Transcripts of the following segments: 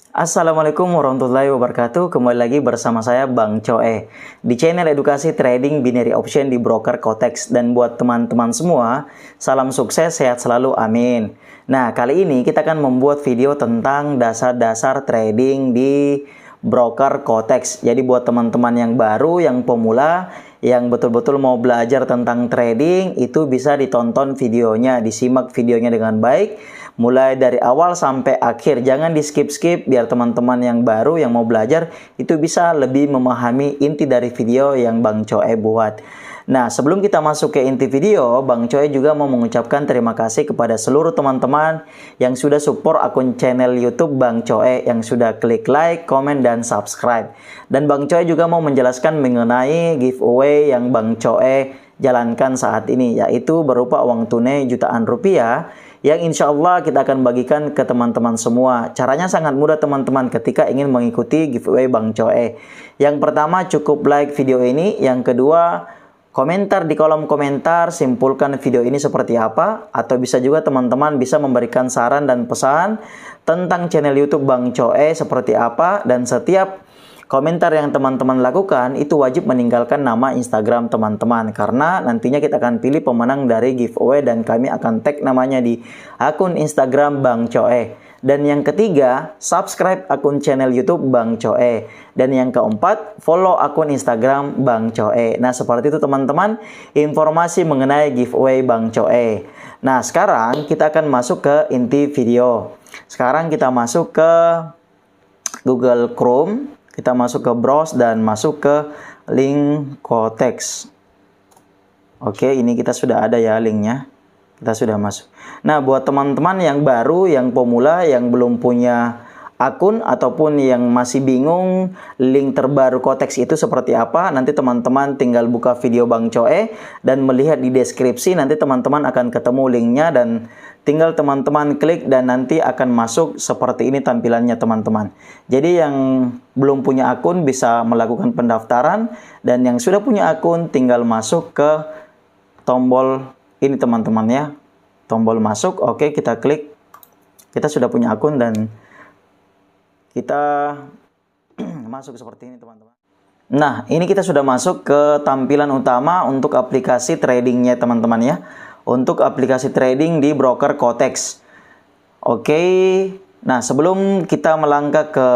Assalamualaikum warahmatullahi wabarakatuh. Kembali lagi bersama saya Bang Coe di channel edukasi trading binary option di broker Kotex. Dan buat teman-teman semua, salam sukses, sehat selalu, amin. Nah, kali ini kita akan membuat video tentang dasar-dasar trading di broker Kotex. Jadi buat teman-teman yang baru, yang pemula, yang betul-betul mau belajar tentang trading, itu bisa ditonton videonya, disimak videonya dengan baik mulai dari awal sampai akhir. Jangan di skip-skip biar teman-teman yang baru yang mau belajar itu bisa lebih memahami inti dari video yang Bang Coe buat. Nah, sebelum kita masuk ke inti video, Bang Coe juga mau mengucapkan terima kasih kepada seluruh teman-teman yang sudah support akun channel YouTube Bang Coe, yang sudah klik like, komen, dan subscribe. Dan Bang Coe juga mau menjelaskan mengenai giveaway yang Bang Coe jalankan saat ini, yaitu berupa uang tunai jutaan rupiah yang insya Allah kita akan bagikan ke teman-teman semua. Caranya sangat mudah teman-teman ketika ingin mengikuti giveaway Bang Coe. Yang pertama, cukup like video ini. Yang kedua, komentar di kolom komentar, simpulkan video ini seperti apa. Atau bisa juga teman-teman bisa memberikan saran dan pesan tentang channel YouTube Bang Coe seperti apa. Dan setiap komentar yang teman-teman lakukan itu wajib meninggalkan nama Instagram teman-teman, karena nantinya kita akan pilih pemenang dari giveaway dan kami akan tag namanya di akun Instagram Bang Coe. Dan yang ketiga, subscribe akun channel YouTube Bang Coe. Dan yang keempat, follow akun Instagram Bang Coe. Nah, seperti itu teman-teman informasi mengenai giveaway Bang Coe. Nah, sekarang kita akan masuk ke inti video. Sekarang kita masuk ke Google Chrome. Kita masuk ke browse dan masuk ke link Kotex. Oke, ini kita sudah ada ya linknya. Kita sudah masuk. Nah, buat teman-teman yang baru, yang pemula, yang belum punya akun ataupun yang masih bingung link terbaru Kotex itu seperti apa, nanti teman-teman tinggal buka video Bang Coe dan melihat di deskripsi, nanti teman-teman akan ketemu linknya dan tinggal teman-teman klik dan nanti akan masuk seperti ini tampilannya teman-teman. Jadi yang belum punya akun bisa melakukan pendaftaran, dan yang sudah punya akun tinggal masuk ke tombol ini teman-teman ya. Tombol masuk, oke, kita klik. Kita sudah punya akun dan kita masuk seperti ini teman-teman. Nah, ini kita sudah masuk ke tampilan utama untuk aplikasi tradingnya teman-teman ya. Untuk aplikasi trading di broker Kotex. Oke, nah sebelum kita melangkah ke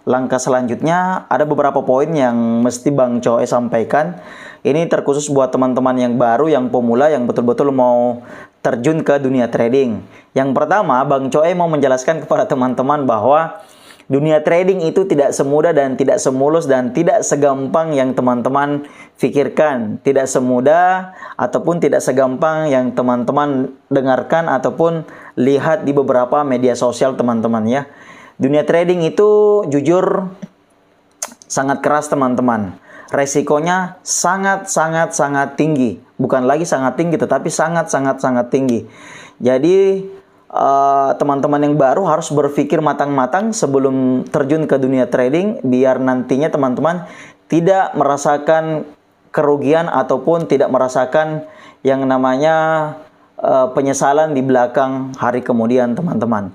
langkah selanjutnya, ada beberapa poin yang mesti Bang Coe sampaikan. Ini terkhusus buat teman-teman yang baru, yang pemula, yang betul-betul mau terjun ke dunia trading. Yang pertama, Bang Coe mau menjelaskan kepada teman-teman bahwa dunia trading itu tidak semudah dan tidak semulus dan tidak segampang yang teman-teman pikirkan. Tidak semudah ataupun tidak segampang yang teman-teman dengarkan ataupun lihat di beberapa media sosial teman-teman ya. Dunia trading itu jujur sangat keras teman-teman. Resikonya sangat tinggi. Bukan lagi sangat tinggi, tetapi sangat tinggi. Jadi teman-teman yang baru harus berpikir matang-matang sebelum terjun ke dunia trading, biar nantinya teman-teman tidak merasakan kerugian ataupun tidak merasakan yang namanya penyesalan di belakang hari kemudian teman-teman.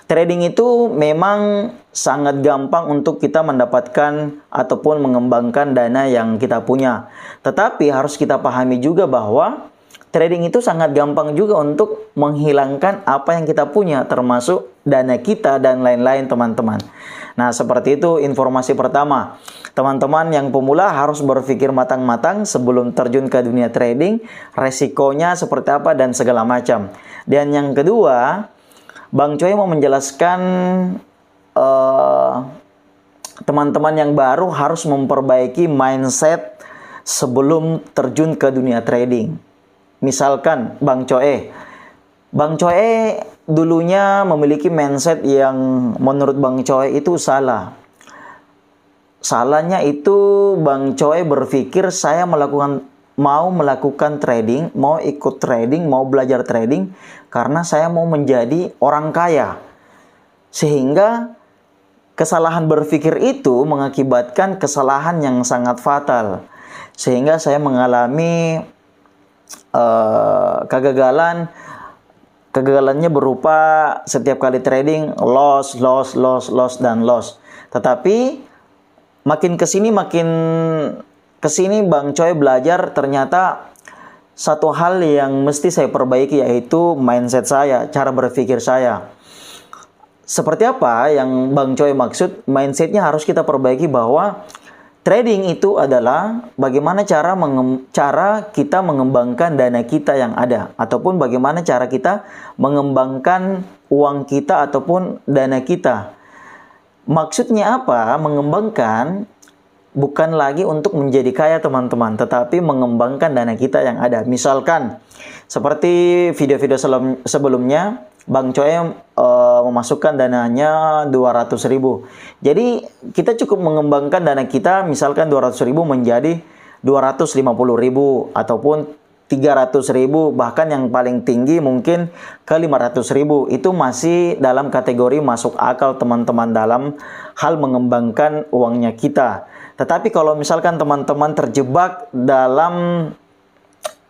Trading itu memang sangat gampang untuk kita mendapatkan ataupun mengembangkan dana yang kita punya. Tetapi harus kita pahami juga bahwa trading itu sangat gampang juga untuk menghilangkan apa yang kita punya, termasuk dana kita dan lain-lain teman-teman. Nah, seperti itu informasi pertama. Teman-teman yang pemula harus berpikir matang-matang sebelum terjun ke dunia trading, resikonya seperti apa dan segala macam. Dan yang kedua, Bang Coe mau menjelaskan teman-teman yang baru harus memperbaiki mindset sebelum terjun ke dunia trading. Misalkan Bang Coe dulunya memiliki mindset yang menurut Bang Coe itu salah. Salahnya itu Bang Coe berpikir saya mau melakukan trading, mau ikut trading, mau belajar trading karena saya mau menjadi orang kaya. Sehingga kesalahan berpikir itu mengakibatkan kesalahan yang sangat fatal. Sehingga saya mengalami kegagalan Kegagalannya berupa setiap kali trading loss, loss, loss, loss, dan loss. Tetapi makin kesini Bang Choi belajar ternyata satu hal yang mesti saya perbaiki, yaitu mindset saya, cara berpikir saya. Seperti apa yang Bang Choi maksud? Mindsetnya harus kita perbaiki bahwa trading itu adalah bagaimana cara kita mengembangkan dana kita yang ada, ataupun bagaimana cara kita mengembangkan uang kita ataupun dana kita. Maksudnya apa? Mengembangkan bukan lagi untuk menjadi kaya teman-teman, tetapi mengembangkan dana kita yang ada. Misalkan seperti video-video sebelumnya, Bang Choi memasukkan dananya 200.000. Jadi kita cukup mengembangkan dana kita, misalkan 200.000 menjadi 250.000 ataupun 300.000, bahkan yang paling tinggi mungkin ke 500.000. Itu masih dalam kategori masuk akal teman-teman dalam hal mengembangkan uangnya kita. Tetapi kalau misalkan teman-teman terjebak dalam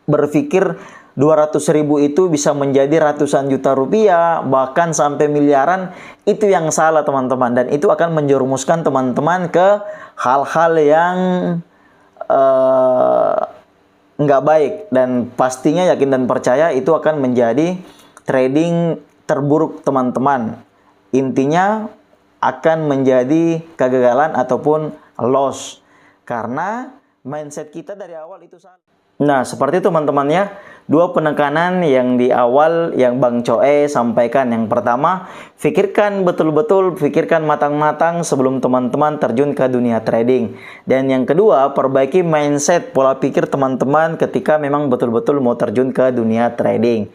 berpikir 200.000 itu bisa menjadi ratusan juta rupiah, bahkan sampai miliaran, itu yang salah teman-teman. Dan itu akan menjerumuskan teman-teman ke hal-hal yang nggak baik. Dan pastinya yakin dan percaya itu akan menjadi trading terburuk teman-teman. Intinya akan menjadi kegagalan ataupun loss, karena mindset kita dari awal itu salah. Nah, seperti itu teman-teman ya. Dua penekanan yang di awal yang Bang Choi sampaikan. Yang pertama, pikirkan betul-betul, pikirkan matang-matang sebelum teman-teman terjun ke dunia trading. Dan yang kedua, perbaiki mindset, pola pikir teman-teman ketika memang betul-betul mau terjun ke dunia trading.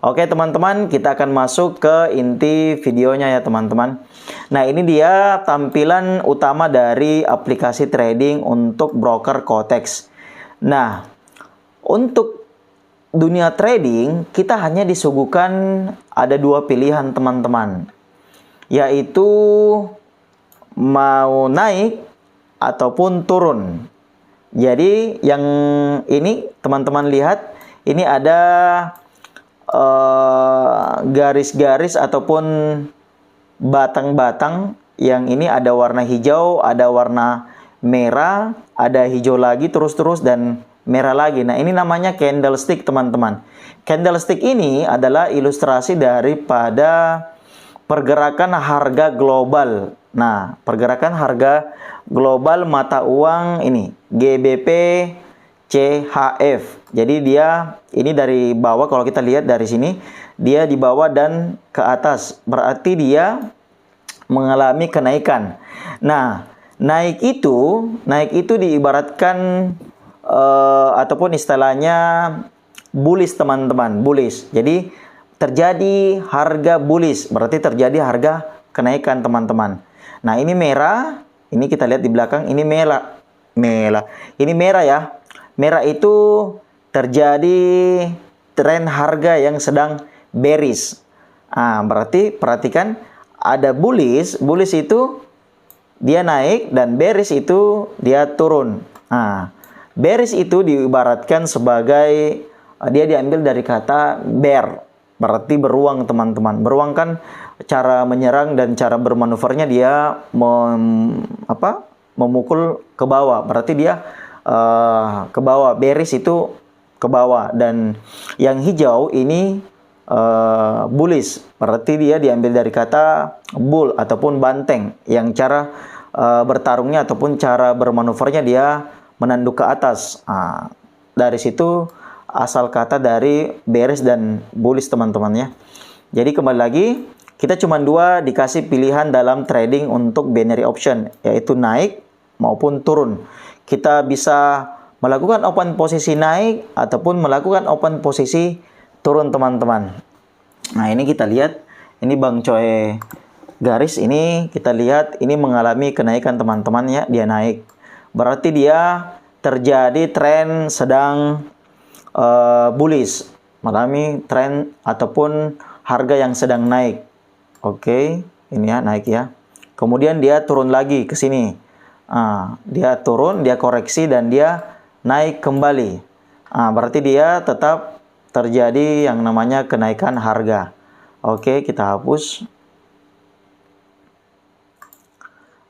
Oke teman-teman, kita akan masuk ke inti videonya ya teman-teman. Nah, ini dia tampilan utama dari aplikasi trading untuk broker Kotex. Nah, untuk dunia trading, kita hanya disuguhkan ada dua pilihan teman-teman, yaitu mau naik ataupun turun. Jadi yang ini teman-teman lihat, ini ada garis-garis ataupun batang-batang. Yang ini ada warna hijau, ada warna merah, ada hijau lagi terus-terus dan merah lagi. Nah, ini namanya candlestick teman-teman. Candlestick ini adalah ilustrasi daripada pergerakan harga global. Nah, pergerakan harga global mata uang ini GBP CHF. Jadi dia ini dari bawah, kalau kita lihat dari sini dia di bawah dan ke atas, berarti dia mengalami kenaikan. Nah, naik itu diibaratkan ataupun istilahnya bullish teman-teman, bullish. Jadi terjadi harga bullish, berarti terjadi harga kenaikan teman-teman. Nah, ini merah, ini kita lihat di belakang, ini merah. Ini merah ya. Merah itu terjadi tren harga yang sedang bearish. Berarti perhatikan ada bullish itu dia naik dan bearish itu dia turun. Bearish itu diibaratkan sebagai dia diambil dari kata bear, berarti beruang teman-teman. Beruang kan cara menyerang dan cara bermanuvernya dia memukul ke bawah, berarti dia ke bawah. Bearish itu ke bawah. Dan yang hijau ini bullish, berarti dia diambil dari kata bull ataupun banteng, yang cara bertarungnya ataupun cara bermanuvernya dia menanduk ke atas. Dari situ asal kata dari bearish dan bullish teman-teman ya. Jadi kembali lagi, kita cuma dua dikasih pilihan dalam trading untuk binary option, yaitu naik maupun turun. Kita bisa melakukan open posisi naik ataupun melakukan open posisi turun teman-teman. Nah, ini kita lihat, ini Bang Choi garis ini kita lihat ini mengalami kenaikan teman-teman ya, dia naik. Berarti dia terjadi tren sedang bullish, mengalami tren ataupun harga yang sedang naik. Oke, ini ya naik ya. Kemudian dia turun lagi ke sini. Dia turun, dia koreksi dan dia naik kembali. Berarti dia tetap terjadi yang namanya kenaikan harga. Oke, kita hapus.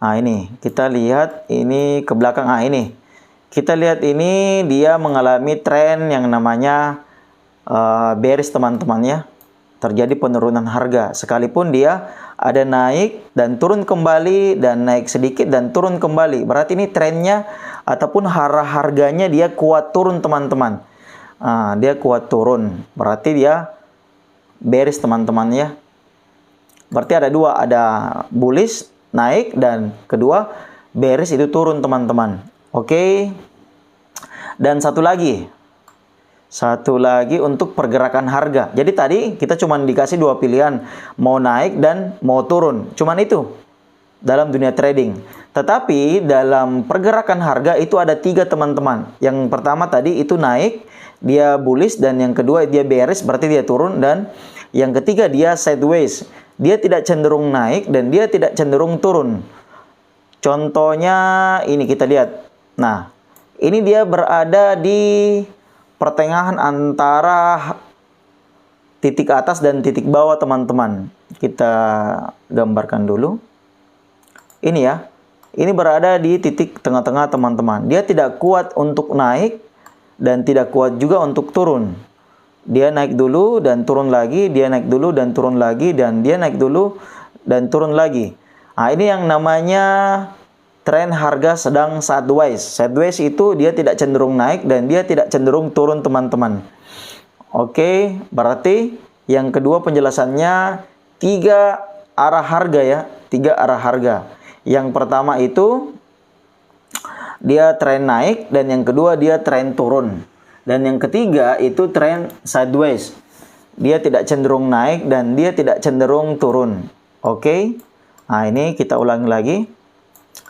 Nah, ini kita lihat ini ke belakang. Ah, ini kita lihat ini dia mengalami tren yang namanya bearish teman-teman ya. Terjadi penurunan harga. Sekalipun dia ada naik dan turun kembali dan naik sedikit dan turun kembali. Berarti ini trennya ataupun harganya dia kuat turun teman-teman. Dia kuat turun. Berarti dia bearish teman-teman ya. Berarti ada dua, ada bullish naik dan kedua bearish itu turun teman-teman. Oke. Dan satu lagi untuk pergerakan harga. Jadi tadi kita cuma dikasih dua pilihan, mau naik dan mau turun. Cuman itu dalam dunia trading. Tetapi dalam pergerakan harga itu ada tiga teman-teman. Yang pertama tadi itu naik, dia bullish, dan yang kedua dia bearish, berarti dia turun, dan yang ketiga dia sideways. Dia tidak cenderung naik dan dia tidak cenderung turun. Contohnya ini kita lihat. Nah, ini dia berada di pertengahan antara titik atas dan titik bawah teman-teman. Kita gambarkan dulu. Ini ya. Ini berada di titik tengah-tengah teman-teman. Dia tidak kuat untuk naik dan tidak kuat juga untuk turun. Dia naik dulu dan turun lagi, dia naik dulu dan turun lagi, dan dia naik dulu dan turun lagi. Nah, ini yang namanya tren harga sedang sideways. Sideways itu dia tidak cenderung naik dan dia tidak cenderung turun teman-teman. Oke, berarti yang kedua penjelasannya tiga arah harga ya, tiga arah harga. Yang pertama itu dia tren naik dan yang kedua dia tren turun. Dan yang ketiga itu tren sideways. Dia tidak cenderung naik dan dia tidak cenderung turun. Oke. Nah, ini kita ulangi lagi.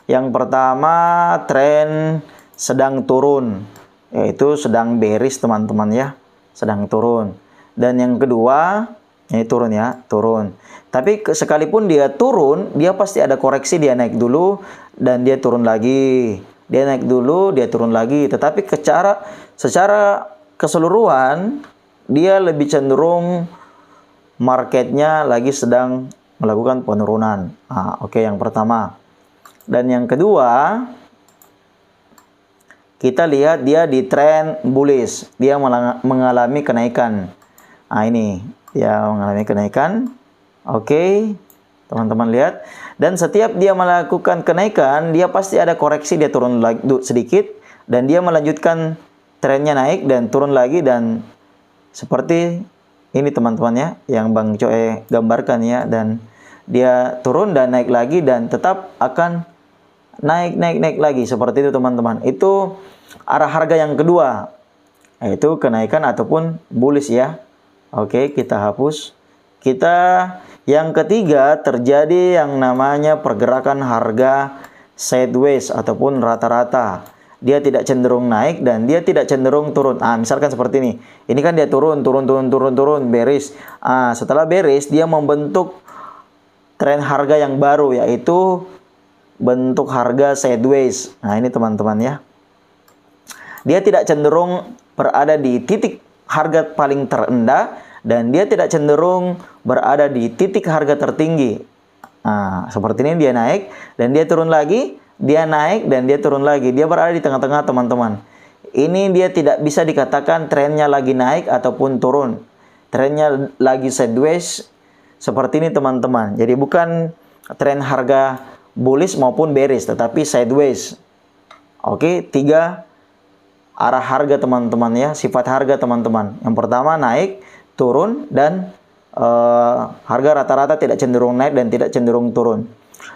Yang pertama tren sedang turun, yaitu sedang bearish teman-teman ya, sedang turun. Dan yang kedua, ini turun ya, turun. Tapi sekalipun dia turun, dia pasti ada koreksi, dia naik dulu dan dia turun lagi. Dia naik dulu, dia turun lagi. Tetapi secara keseluruhan dia lebih cenderung marketnya lagi sedang melakukan penurunan. Oke, yang pertama. Dan yang kedua, kita lihat dia di tren bullish. Dia mengalami kenaikan. Ini dia mengalami kenaikan. Oke, teman-teman lihat. Dan setiap dia melakukan kenaikan, dia pasti ada koreksi, dia turun lagi sedikit dan dia melanjutkan trennya naik dan turun lagi, dan seperti ini teman-teman ya yang Bang Coe gambarkan ya, dan dia turun dan naik lagi dan tetap akan naik lagi seperti itu teman-teman. Itu arah harga yang kedua, yaitu kenaikan ataupun bullish ya. Oke, kita hapus. Yang ketiga terjadi yang namanya pergerakan harga sideways ataupun rata-rata. Dia tidak cenderung naik dan dia tidak cenderung turun. Misalkan seperti ini. Ini kan dia turun, bearish. Setelah bearish dia membentuk tren harga yang baru, yaitu bentuk harga sideways. Ini teman-teman ya. Dia tidak cenderung berada di titik harga paling terendah dan dia tidak cenderung berada di titik harga tertinggi. Seperti ini dia naik dan dia turun lagi, dia naik dan dia turun lagi. Dia berada di tengah-tengah teman-teman. Ini dia tidak bisa dikatakan trennya lagi naik ataupun turun. Trennya lagi sideways seperti ini teman-teman. Jadi bukan tren harga bullish maupun bearish, tetapi sideways. Oke, tiga arah harga teman-teman ya, sifat harga teman-teman. Yang pertama naik, turun, dan harga rata-rata tidak cenderung naik dan tidak cenderung turun.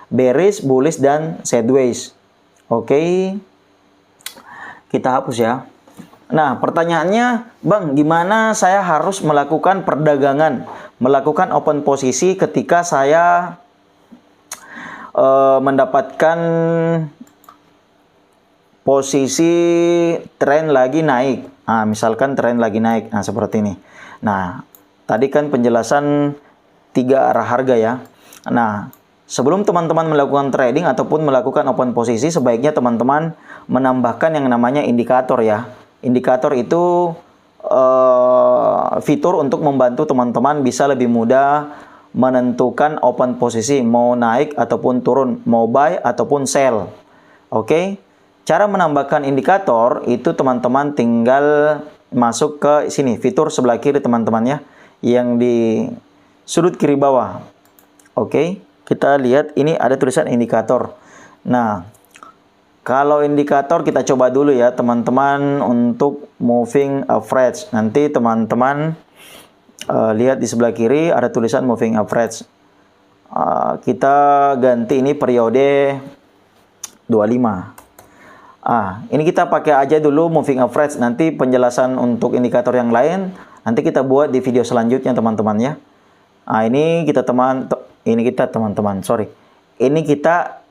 Bearish, bullish, dan sideways. Oke, kita hapus ya. Nah, pertanyaannya, Bang, gimana saya harus melakukan perdagangan, melakukan open posisi ketika saya mendapatkan posisi tren lagi naik. Misalkan tren lagi naik, seperti ini. Nah, tadi kan penjelasan tiga arah harga ya. Nah, sebelum teman-teman melakukan trading ataupun melakukan open posisi, sebaiknya teman-teman menambahkan yang namanya indikator ya. Indikator itu fitur untuk membantu teman-teman bisa lebih mudah menentukan open posisi, mau naik ataupun turun, mau buy ataupun sell. Oke. Cara menambahkan indikator itu teman-teman tinggal masuk ke sini, fitur sebelah kiri teman-teman ya, yang di sudut kiri bawah. Oke, kita lihat ini ada tulisan indikator. Nah, kalau indikator kita coba dulu ya teman-teman untuk moving average. Nanti teman-teman lihat di sebelah kiri ada tulisan moving average. Kita ganti ini periode 25. Ini kita pakai aja dulu moving average. Nanti penjelasan untuk indikator yang lain nanti kita buat di video selanjutnya teman-teman ya. Ini kita teman-teman, sorry. Ini kita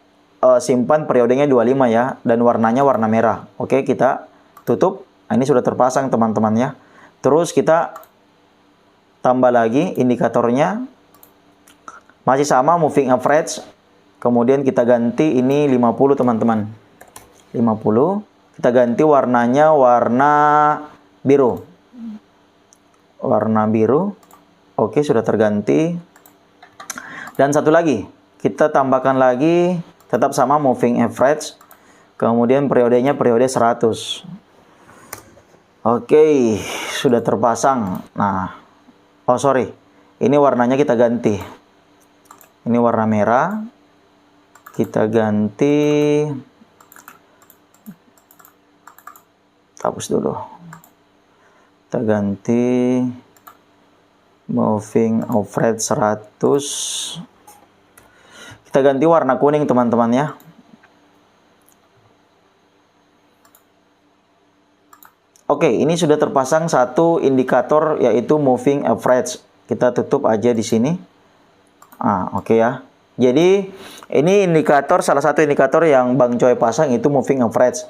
simpan periodenya 25 ya, dan warnanya warna merah. Oke, kita tutup. Ini sudah terpasang teman-teman ya. Terus kita tambah lagi indikatornya. Masih sama moving average. Kemudian kita ganti ini 50 teman-teman. 50. Kita ganti warnanya warna biru. Warna biru. Oke, sudah terganti. Dan satu lagi, kita tambahkan lagi tetap sama moving average. Kemudian periodenya periode 100. Oke, sudah terpasang. Nah, sorry. Ini warnanya kita ganti. Ini warna merah. Kita ganti. Hapus dulu. Kita ganti moving average 100. Kita ganti warna kuning teman-teman ya. Oke, ini sudah terpasang satu indikator yaitu moving average. Kita tutup aja di sini. Oke ya. Jadi ini indikator, salah satu indikator yang Bang Coy pasang itu moving average.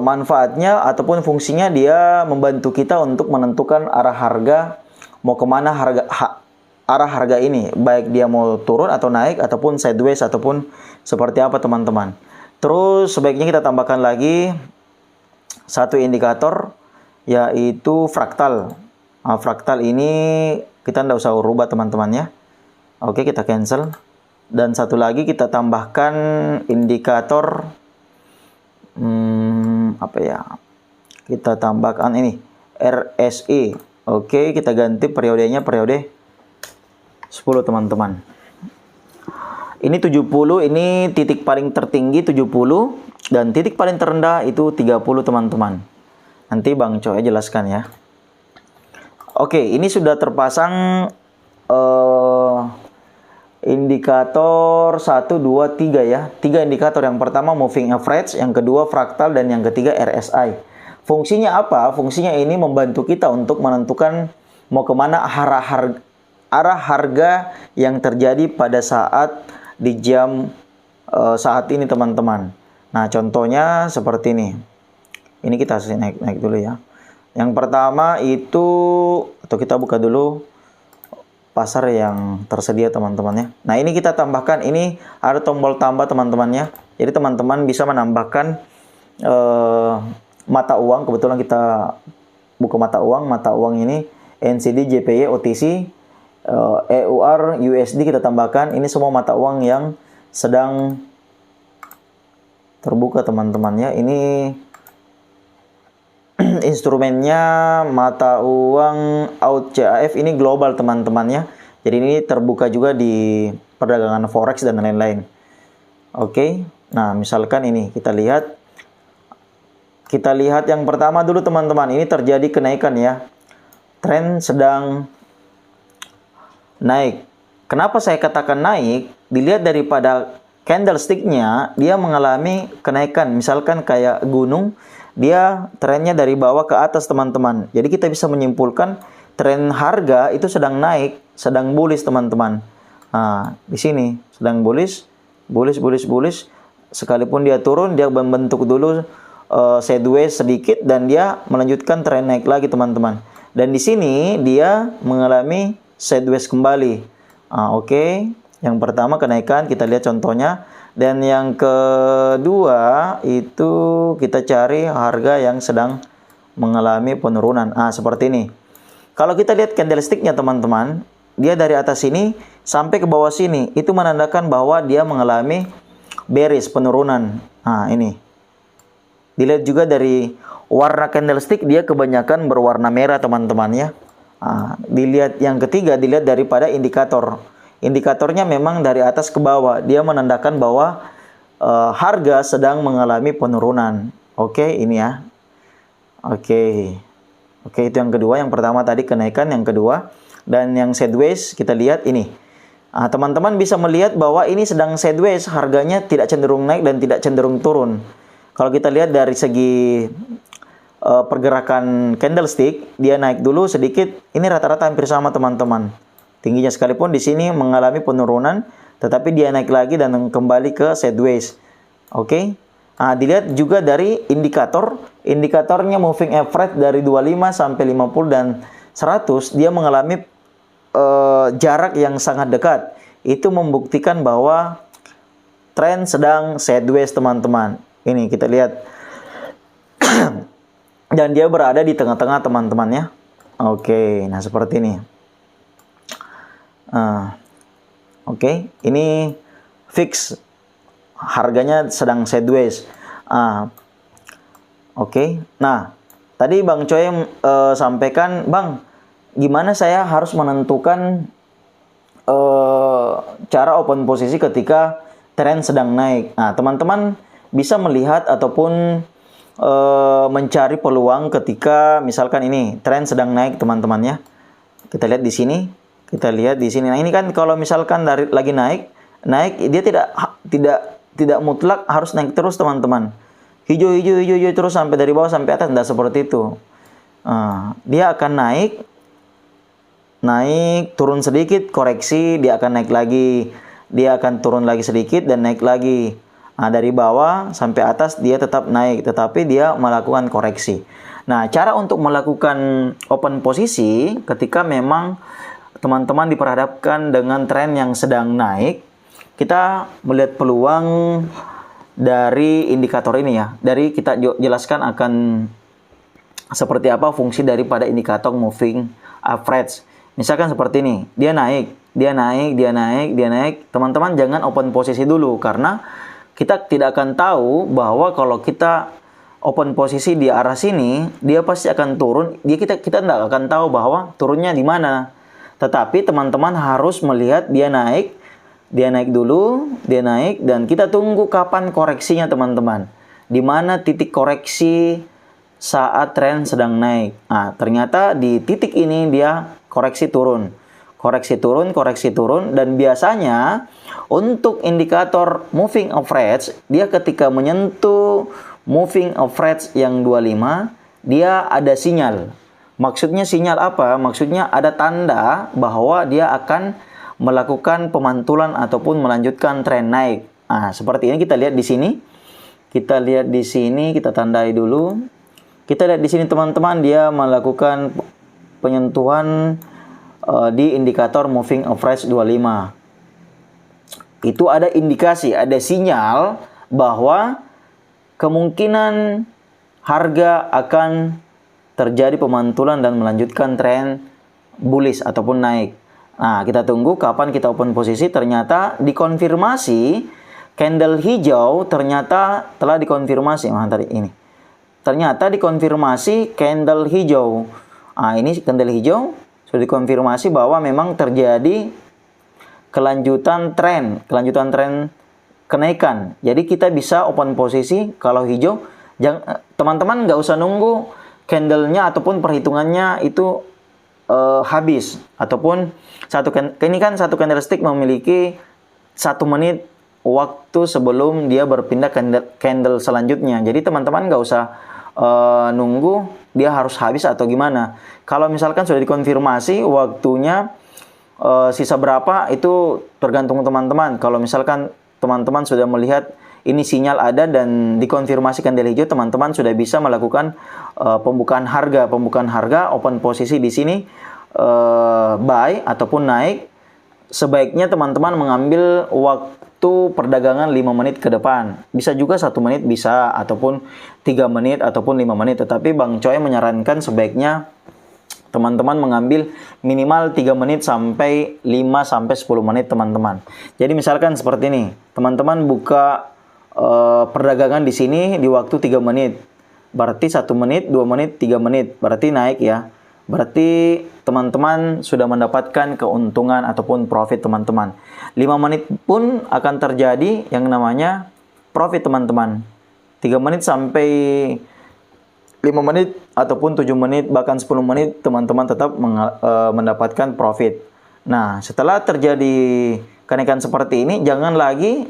Manfaatnya ataupun fungsinya dia membantu kita untuk menentukan arah harga, mau kemana arah harga ini, baik dia mau turun atau naik ataupun sideways ataupun seperti apa teman-teman. Terus sebaiknya kita tambahkan lagi satu indikator yaitu fraktal. Fraktal ini kita tidak usah rubah teman-teman ya. Oke, kita cancel. Dan satu lagi kita tambahkan indikator apa ya? Kita tambahkan ini RSI. Oke, kita ganti periodenya periode 10 teman-teman. Ini 70, ini titik paling tertinggi 70 dan titik paling terendah itu 30 teman-teman. Nanti Bang Coy jelaskan ya. Oke, ini sudah terpasang indikator 1, 2, 3 ya. 3 indikator, yang pertama moving average, yang kedua fraktal, dan yang ketiga RSI. Fungsinya apa? Fungsinya ini membantu kita untuk menentukan mau kemana arah harga yang terjadi pada saat di jam saat ini teman-teman. Nah, contohnya seperti ini. Ini kita naik dulu ya. Yang pertama itu, atau kita buka dulu pasar yang tersedia teman-teman ya. Nah, ini kita tambahkan, ini ada tombol tambah teman-teman ya. Jadi teman-teman bisa menambahkan mata uang. Kebetulan kita buka mata uang ini NCD, JPY, OTC, EUR, USD kita tambahkan. Ini semua mata uang yang sedang terbuka teman-teman ya. Ini instrumennya mata uang AUD-CAF, ini global teman-teman ya. Jadi ini terbuka juga di perdagangan forex dan lain-lain. Oke. Nah, misalkan ini kita lihat yang pertama dulu teman-teman. Ini terjadi kenaikan ya. Tren sedang naik. Kenapa saya katakan naik? Dilihat daripada candlestick-nya, dia mengalami kenaikan. Misalkan kayak gunung, dia trennya dari bawah ke atas teman-teman. Jadi kita bisa menyimpulkan tren harga itu sedang naik, sedang bullish teman-teman. Nah, di sini sedang bullish. Sekalipun dia turun, dia membentuk dulu sideways sedikit dan dia melanjutkan tren naik lagi teman-teman. Dan di sini dia mengalami sideways kembali. Oke. Yang pertama kenaikan, kita lihat contohnya. Dan yang kedua itu kita cari harga yang sedang mengalami penurunan. Seperti ini. Kalau kita lihat candlestick-nya teman-teman, dia dari atas sini sampai ke bawah sini, itu menandakan bahwa dia mengalami bearish, penurunan. Ini. Dilihat juga dari warna candlestick, dia kebanyakan berwarna merah teman-teman ya. Dilihat yang ketiga, dilihat daripada indikator. Indikatornya memang dari atas ke bawah, dia menandakan bahwa harga sedang mengalami penurunan. Oke, ini ya. Oke, itu yang kedua. Yang pertama tadi kenaikan, yang kedua. Dan yang sideways kita lihat ini. Teman-teman bisa melihat bahwa ini sedang sideways, harganya tidak cenderung naik dan tidak cenderung turun. Kalau kita lihat dari segi pergerakan candlestick, dia naik dulu sedikit. Ini rata-rata hampir sama teman-teman. Tingginya sekalipun di sini mengalami penurunan, tetapi dia naik lagi dan kembali ke sideways. Oke. Dilihat juga dari indikator. Indikatornya moving average dari 25 sampai 50 dan 100, dia mengalami jarak yang sangat dekat. Itu membuktikan bahwa tren sedang sideways teman-teman. Ini kita lihat. Dan dia berada di tengah-tengah teman-teman ya. Oke, nah seperti ini. Oke, ini fix. Harganya sedang sideways. Oke. Nah, tadi Bang Choi sampaikan, Bang, gimana saya harus menentukan cara open posisi ketika tren sedang naik. Teman-teman bisa melihat ataupun mencari peluang ketika misalkan ini tren sedang naik teman-teman ya. Kita lihat di sini, Nah, ini kan kalau misalkan lagi naik dia tidak mutlak harus naik terus teman-teman. Hijau terus sampai dari bawah sampai atas, tidak seperti itu. Dia akan naik, turun sedikit, koreksi, dia akan naik lagi, dia akan turun lagi sedikit dan naik lagi. Dari bawah sampai atas dia tetap naik, tetapi dia melakukan koreksi. Nah, cara untuk melakukan open posisi ketika memang teman-teman diperhadapkan dengan tren yang sedang naik, kita melihat peluang dari indikator ini ya. Dari kita jelaskan akan seperti apa fungsi daripada indikator moving average. Misalkan seperti ini, dia naik. Teman-teman jangan open posisi dulu, karena kita tidak akan tahu bahwa kalau kita open posisi di arah sini, dia pasti akan turun. Kita tidak akan tahu bahwa turunnya di mana. Tetapi teman-teman harus melihat dia naik dulu, dan kita tunggu kapan koreksinya teman-teman. Di mana titik koreksi saat tren sedang naik. Ternyata di titik ini dia koreksi turun, dan biasanya untuk indikator moving average, dia ketika menyentuh moving average yang 25, dia ada sinyal. Maksudnya sinyal apa? Maksudnya ada tanda bahwa dia akan melakukan pemantulan ataupun melanjutkan tren naik. Seperti ini kita lihat di sini. Kita tandai dulu. Kita lihat di sini teman-teman, dia melakukan penyentuhan di indikator moving average 25. Itu ada indikasi, ada sinyal bahwa kemungkinan harga akan terjadi pemantulan dan melanjutkan tren bullish ataupun naik. Kita tunggu kapan kita open posisi. Ternyata dikonfirmasi candle hijau, ternyata telah dikonfirmasi. Ternyata dikonfirmasi candle hijau. Ini candle hijau sudah dikonfirmasi bahwa memang terjadi kelanjutan tren kenaikan. Jadi kita bisa open posisi kalau hijau. Teman-teman nggak usah nunggu candlenya ataupun perhitungannya itu habis, ataupun ini kan satu candlestick memiliki 1 menit waktu sebelum dia berpindah candle selanjutnya. Jadi teman-teman nggak usah nunggu dia harus habis atau gimana. Kalau misalkan sudah dikonfirmasi waktunya sisa berapa, itu tergantung teman-teman. Kalau misalkan teman-teman sudah melihat ini sinyal ada dan dikonfirmasi candle hijau, teman-teman sudah bisa melakukan pembukaan harga open posisi di sini, buy ataupun naik. Sebaiknya teman-teman mengambil waktu waktu perdagangan 5 menit ke depan. Bisa juga 1 menit bisa, ataupun 3 menit, ataupun 5 menit. Tetapi Bang Choi menyarankan sebaiknya teman-teman mengambil minimal 3 menit sampai 5 sampai 10 menit teman-teman. Jadi misalkan seperti ini, teman-teman buka perdagangan di sini di waktu 3 menit. Berarti 1 menit, 2 menit, 3 menit. Berarti naik ya. Berarti teman-teman sudah mendapatkan keuntungan ataupun profit teman-teman. 5 menit pun akan terjadi yang namanya profit teman-teman. 3 menit sampai 5 menit ataupun 7 menit bahkan 10 menit teman-teman tetap mendapatkan profit. Nah, setelah terjadi kenaikan seperti ini, jangan lagi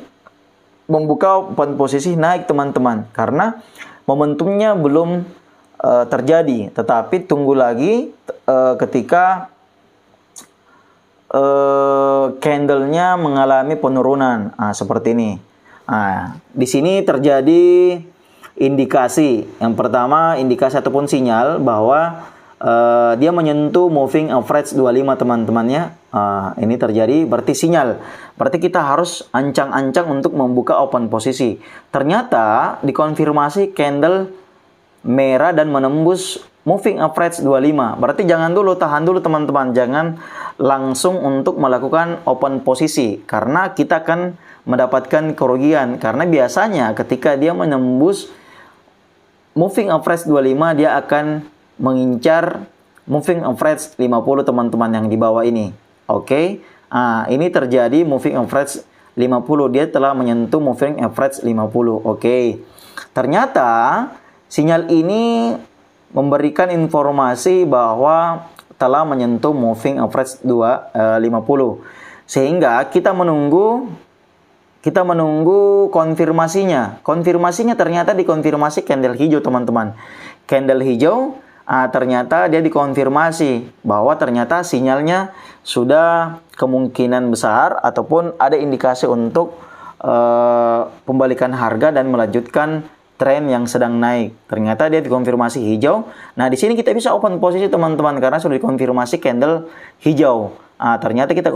membuka open posisi naik teman-teman, karena momentumnya belum terjadi, tetapi tunggu lagi ketika candlenya mengalami penurunan. Seperti ini. Di sini terjadi indikasi. Yang pertama, indikasi ataupun sinyal bahwa dia menyentuh moving average 25 teman-temannya. Ini terjadi berarti sinyal. Berarti kita harus ancang-ancang untuk membuka open posisi. Ternyata dikonfirmasi candle merah dan menembus moving average 25. Berarti jangan dulu, tahan dulu teman-teman. Jangan langsung untuk melakukan open posisi, karena kita akan mendapatkan kerugian. Karena biasanya ketika dia menembus moving average 25, dia akan mengincar moving average 50 teman-teman yang di bawah ini. Oke. Ini terjadi moving average 50. Dia telah menyentuh moving average 50. Oke. Ternyata sinyal ini memberikan informasi bahwa telah menyentuh moving average 50. Sehingga kita menunggu konfirmasinya. Konfirmasinya ternyata dikonfirmasi candle hijau teman-teman. Candle hijau ternyata dia dikonfirmasi bahwa ternyata sinyalnya sudah kemungkinan besar ataupun ada indikasi untuk pembalikan harga dan melanjutkan tren yang sedang naik. Ternyata dia dikonfirmasi hijau. Nah, di sini kita bisa open posisi teman-teman karena sudah dikonfirmasi candle hijau. Ternyata kita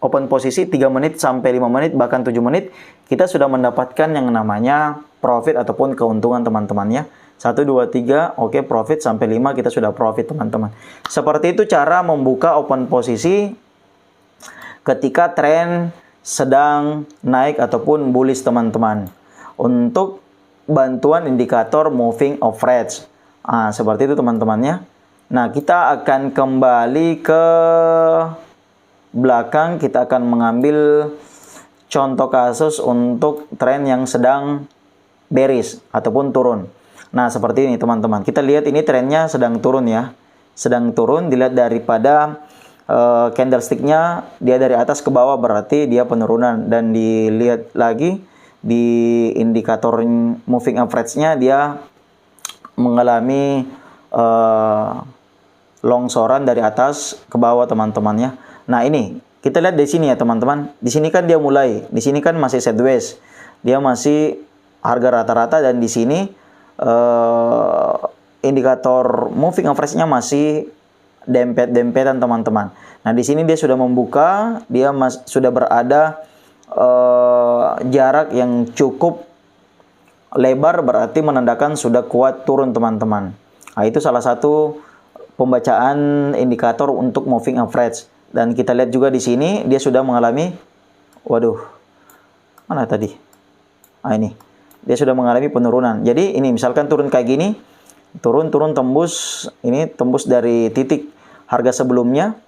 open posisi 3 menit sampai 5 menit bahkan 7 menit, kita sudah mendapatkan yang namanya profit ataupun keuntungan teman-temannya. 1 2 3, oke, profit sampai 5 kita sudah profit teman-teman. Seperti itu cara membuka open posisi ketika tren sedang naik ataupun bullish teman-teman. Untuk bantuan indikator moving average. Seperti itu teman-temannya. Nah, kita akan kembali ke belakang. Kita akan mengambil contoh kasus untuk tren yang sedang bearish ataupun turun. Nah, seperti ini teman-teman. Kita lihat ini trennya sedang turun ya. Sedang turun, dilihat daripada candlestick-nya, dia dari atas ke bawah berarti dia penurunan. Dan dilihat lagi di indikator moving average-nya, dia mengalami longsoran dari atas ke bawah teman-temannya. Nah, ini kita lihat di sini ya teman-teman. Di sini kan dia mulai, di sini kan masih sideways. Dia masih harga rata-rata dan di sini indikator moving average-nya masih dempet-dempetan teman-teman. Nah, di sini dia sudah membuka, dia sudah berada jarak yang cukup lebar, berarti menandakan sudah kuat turun teman-teman. Nah, itu salah satu pembacaan indikator untuk moving average. Dan kita lihat juga di sini dia sudah mengalami, mana tadi? Ini dia sudah mengalami penurunan. Jadi ini misalkan turun kayak gini, turun tembus, ini tembus dari titik harga sebelumnya,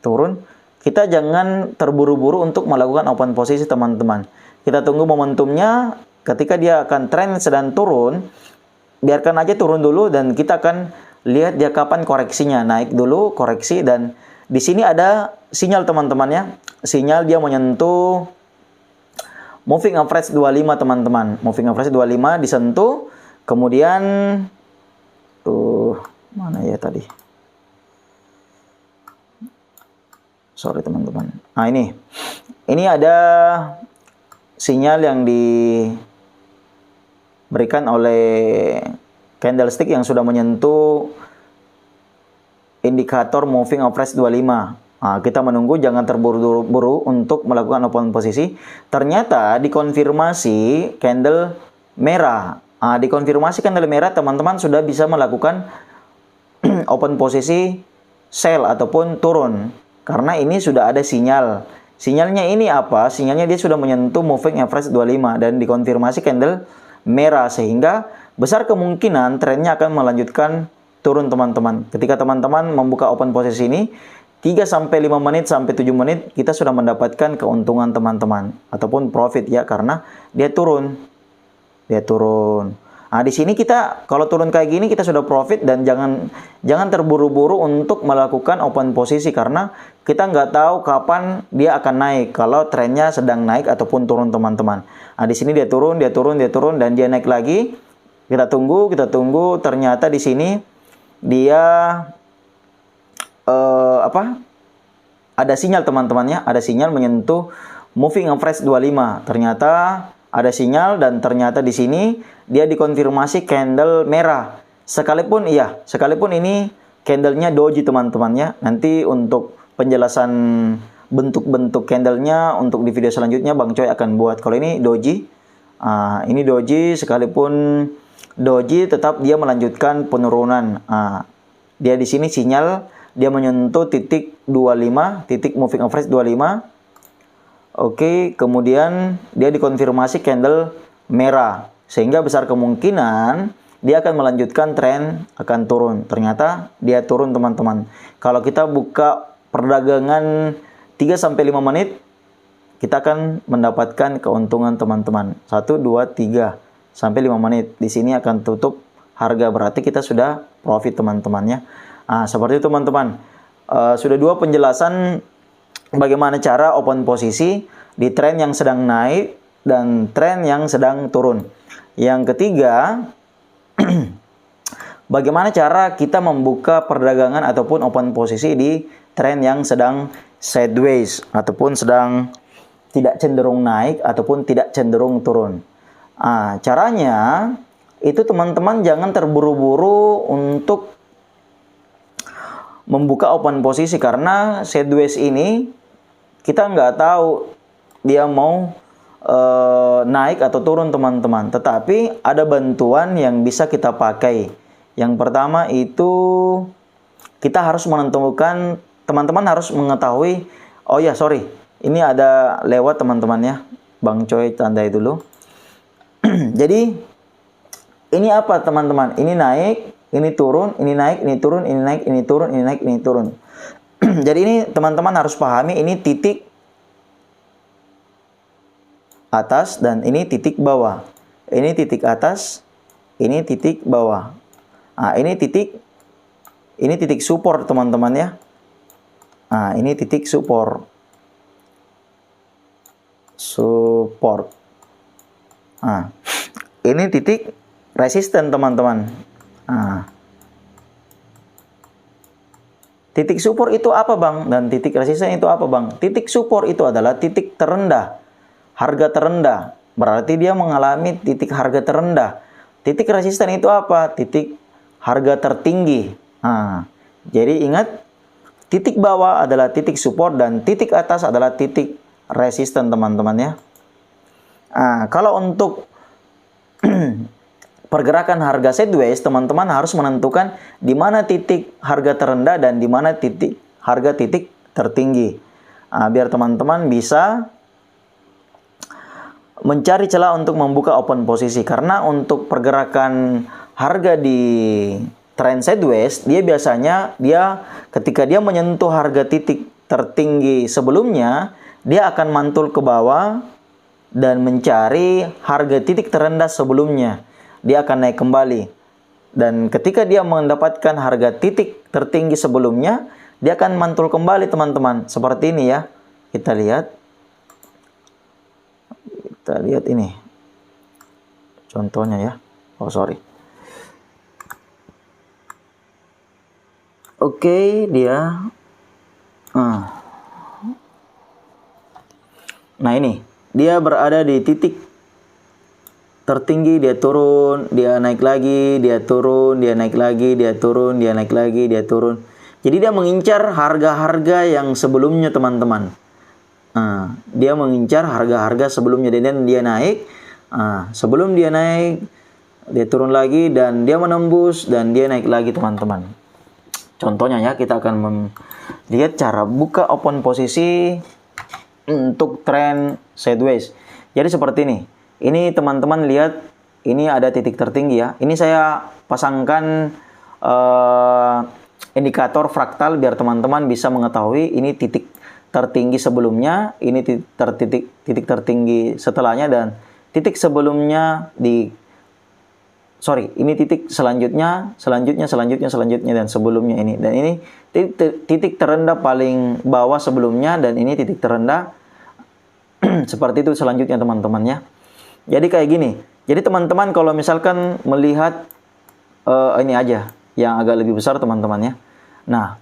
turun. Kita jangan terburu-buru untuk melakukan open posisi teman-teman. Kita tunggu momentumnya. Ketika dia akan tren sedang turun, biarkan aja turun dulu dan kita akan lihat dia kapan koreksinya. Naik dulu, koreksi, dan di sini ada sinyal teman-teman ya. Sinyal dia menyentuh moving average 25 teman-teman. Moving average 25 disentuh, kemudian mana ya tadi? Sorry teman-teman. Nah, ini ada sinyal yang diberikan oleh candlestick yang sudah menyentuh indikator moving average 25. Nah, kita menunggu, jangan terburu-buru untuk melakukan open posisi. Ternyata dikonfirmasi candle merah. Nah, dikonfirmasi candle merah, teman-teman sudah bisa melakukan open posisi sell ataupun turun. Karena ini sudah ada sinyal. Sinyalnya ini apa? Sinyalnya dia sudah menyentuh moving average 25 dan dikonfirmasi candle merah, sehingga besar kemungkinan trennya akan melanjutkan turun, teman-teman. Ketika teman-teman membuka open posisi ini 3-5 menit sampai 7 menit, kita sudah mendapatkan keuntungan, teman-teman, ataupun profit ya, karena dia turun. Dia turun. Nah, di sini kita kalau turun kayak gini kita sudah profit, dan jangan terburu-buru untuk melakukan open posisi karena kita nggak tahu kapan dia akan naik. Kalau trennya sedang naik ataupun turun, teman-teman. Nah, di sini dia turun, dan dia naik lagi. Kita tunggu. Ternyata di sini dia ada sinyal, teman-temannya, ada sinyal menyentuh moving average 25. Ternyata ada sinyal, dan ternyata di sini dia dikonfirmasi candle merah. Sekalipun ini candlenya doji, teman-temannya. Nanti untuk penjelasan bentuk-bentuk candlenya untuk di video selanjutnya Bang Choi akan buat. Kalau ini doji, ini doji, sekalipun doji tetap dia melanjutkan penurunan. Dia di sini sinyal dia menyentuh titik 25, titik moving average 25. Oke, kemudian dia dikonfirmasi candle merah, sehingga besar kemungkinan dia akan melanjutkan tren akan turun. Ternyata dia turun, teman-teman. Kalau kita buka perdagangan 3-5 menit, kita akan mendapatkan keuntungan, teman-teman. 1, 2, 3 sampai 5 menit. Di sini akan tutup harga, berarti kita sudah profit, teman-temannya. Nah, seperti itu, teman-teman. Sudah 2 penjelasan bagaimana cara open posisi di tren yang sedang naik dan tren yang sedang turun. Yang ketiga, bagaimana cara kita membuka perdagangan ataupun open posisi di tren yang sedang sideways ataupun sedang tidak cenderung naik ataupun tidak cenderung turun. Caranya itu, teman-teman, jangan terburu-buru untuk membuka open posisi, karena sideways ini kita nggak tahu dia mau naik atau turun, teman-teman. Tetapi ada bantuan yang bisa kita pakai. Yang pertama itu kita harus menentukan, teman-teman harus mengetahui. Ini ada lewat, teman-teman ya. Bang Choi tandai dulu. Jadi ini apa, teman-teman? Ini naik, ini turun, ini naik, ini turun, ini naik, ini turun, ini naik, ini turun. Jadi ini, teman-teman harus pahami, ini titik atas dan ini titik bawah. Ini titik atas, ini titik bawah. Ini titik support, teman-teman ya. Ini titik support. Ini titik resisten, teman-teman. Titik support itu apa, Bang? Dan titik resisten itu apa, Bang? Titik support itu adalah titik terendah, harga terendah. Berarti dia mengalami titik harga terendah. Titik resisten itu apa? Titik harga tertinggi. Jadi ingat, titik bawah adalah titik support dan titik atas adalah titik resisten, teman-teman ya. Kalau untuk pergerakan harga sideways, teman-teman harus menentukan di mana titik harga terendah dan di mana titik harga tertinggi. Biar teman-teman bisa mencari celah untuk membuka open posisi. Karena untuk pergerakan harga di trend sideways, dia biasanya ketika dia menyentuh harga titik tertinggi sebelumnya, dia akan mantul ke bawah dan mencari harga titik terendah sebelumnya. Dia akan naik kembali. Dan ketika dia mendapatkan harga titik tertinggi sebelumnya, dia akan mantul kembali, teman-teman. Seperti ini ya. Kita lihat ini. Contohnya ya. Oke, dia. Nah ini. Dia berada di titik tertinggi, dia turun, dia naik lagi, dia turun, dia naik lagi, dia turun, dia naik lagi, dia turun. Jadi dia mengincar harga-harga yang sebelumnya teman-teman. Dia mengincar harga-harga sebelumnya dan dia naik. Sebelum dia naik, dia turun lagi dan dia menembus dan dia naik lagi teman-teman. Contohnya ya, kita akan lihat cara buka open posisi untuk tren sideways. Jadi seperti ini. Ini teman-teman lihat, ini ada titik tertinggi ya. Ini saya pasangkan indikator fraktal biar teman-teman bisa mengetahui ini titik tertinggi sebelumnya, ini titik tertinggi setelahnya, dan titik sebelumnya ini titik selanjutnya, dan sebelumnya ini. Dan ini titik terendah paling bawah sebelumnya, dan ini titik terendah seperti itu selanjutnya teman-teman ya. Jadi kayak gini. Jadi teman-teman kalau misalkan melihat ini aja yang agak lebih besar teman-teman ya. Nah,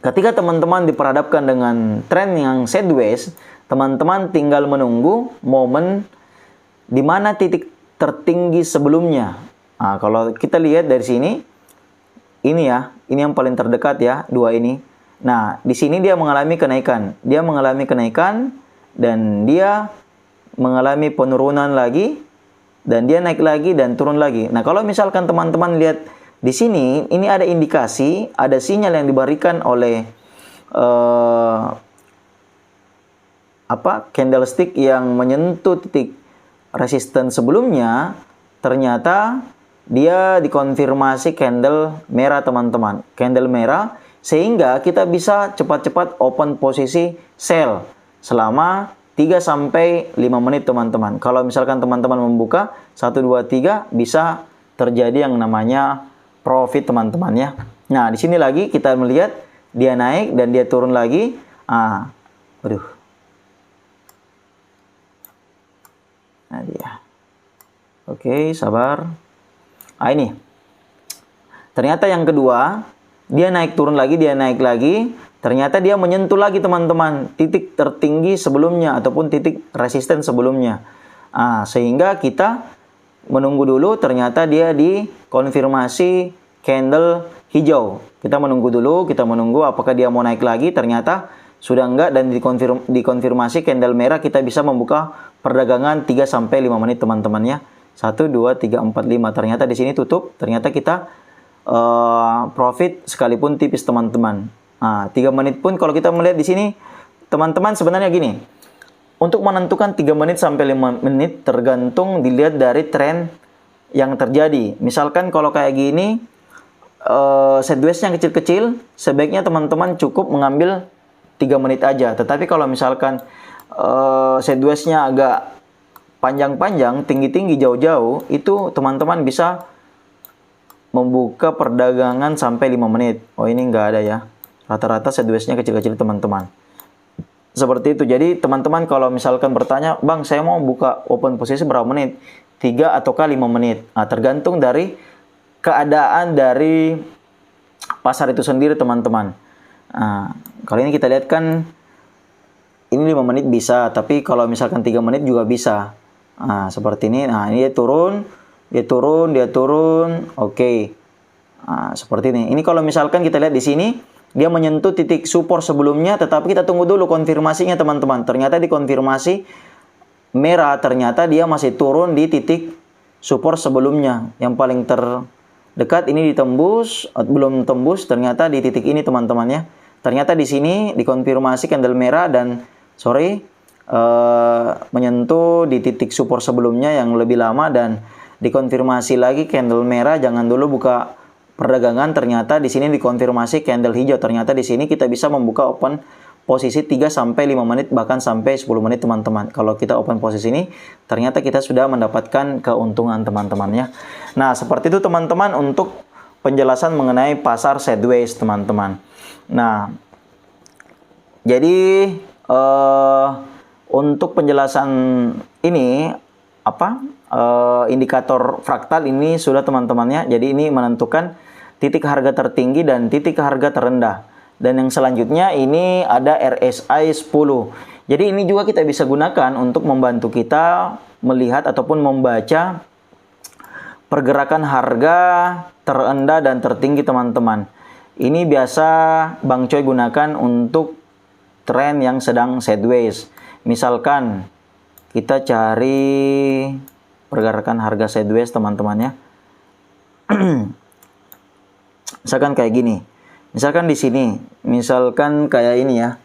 ketika teman-teman diperhadapkan dengan tren yang sideways, teman-teman tinggal menunggu momen di mana titik tertinggi sebelumnya. Nah, kalau kita lihat dari sini, ini ya, ini yang paling terdekat ya, dua ini. Nah, di sini dia mengalami kenaikan. Dia mengalami kenaikan dan dia mengalami penurunan lagi, dan dia naik lagi dan turun lagi. Nah, kalau misalkan teman-teman lihat di sini, ini ada indikasi, ada sinyal yang diberikan oleh candlestick yang menyentuh titik resisten sebelumnya. Ternyata dia dikonfirmasi candle merah teman-teman, candle merah, sehingga kita bisa cepat-cepat open posisi sell selama 3-5 menit teman-teman. Kalau misalkan teman-teman membuka 1, 2, 3, bisa terjadi yang namanya profit teman-teman ya. Nah, di sini lagi kita melihat dia naik dan dia turun lagi. Nah, dia. Oke, sabar. Ini. Ternyata yang kedua, dia naik turun lagi, dia naik lagi. Ternyata dia menyentuh lagi teman-teman titik tertinggi sebelumnya ataupun titik resisten sebelumnya. Sehingga kita menunggu dulu, ternyata dia dikonfirmasi candle hijau. Kita menunggu dulu, kita menunggu apakah dia mau naik lagi. Ternyata sudah enggak dan dikonfirmasi candle merah. Kita bisa membuka perdagangan 3-5 menit teman-teman ya. 1, 2, 3, 4, 5. Ternyata di sini tutup. Ternyata kita profit sekalipun tipis teman-teman. 3 menit pun kalau kita melihat di sini teman-teman, sebenarnya gini. Untuk menentukan 3 menit sampai 5 menit tergantung dilihat dari tren yang terjadi. Misalkan kalau kayak gini, sideways-nya kecil-kecil, sebaiknya teman-teman cukup mengambil 3 menit aja. Tetapi kalau misalkan sideways-nya agak panjang-panjang, tinggi-tinggi, jauh-jauh, itu teman-teman bisa membuka perdagangan sampai 5 menit. Oh, ini nggak ada ya. Rata-rata sideways-nya kecil-kecil teman-teman. Seperti itu. Jadi teman-teman kalau misalkan bertanya, Bang, saya mau buka open posisi berapa menit? 3 ataukah 5 menit? Tergantung dari keadaan dari pasar itu sendiri teman-teman. Kali ini kita lihat kan ini 5 menit bisa, tapi kalau misalkan 3 menit juga bisa. Seperti ini. Ini dia turun. Oke. Seperti ini. Ini kalau misalkan kita lihat di sini, dia menyentuh titik support sebelumnya, tetapi kita tunggu dulu konfirmasinya teman-teman. Ternyata dikonfirmasi merah, ternyata dia masih turun di titik support sebelumnya. Yang paling terdekat ini ditembus, belum tembus, ternyata di titik ini teman-teman ya. Ternyata di sini dikonfirmasi candle merah dan menyentuh di titik support sebelumnya yang lebih lama, dan dikonfirmasi lagi candle merah. Jangan dulu buka perdagangan, ternyata di sini dikonfirmasi candle hijau. Ternyata di sini kita bisa membuka open posisi 3-5 menit, bahkan sampai 10 menit teman-teman. Kalau kita open posisi ini, ternyata kita sudah mendapatkan keuntungan teman-teman ya. Nah, seperti itu teman-teman untuk penjelasan mengenai pasar sideways teman-teman. Nah, jadi untuk penjelasan ini indikator fraktal ini sudah teman-temannya. Jadi ini menentukan titik harga tertinggi dan titik harga terendah. Dan yang selanjutnya ini ada RSI 10. Jadi ini juga kita bisa gunakan untuk membantu kita melihat ataupun membaca pergerakan harga terendah dan tertinggi teman-teman. Ini biasa Bang Choi gunakan untuk tren yang sedang sideways. Misalkan kita cari pergerakan harga sideways teman-teman ya. Misalkan kayak gini. Misalkan di sini, misalkan kayak ini ya.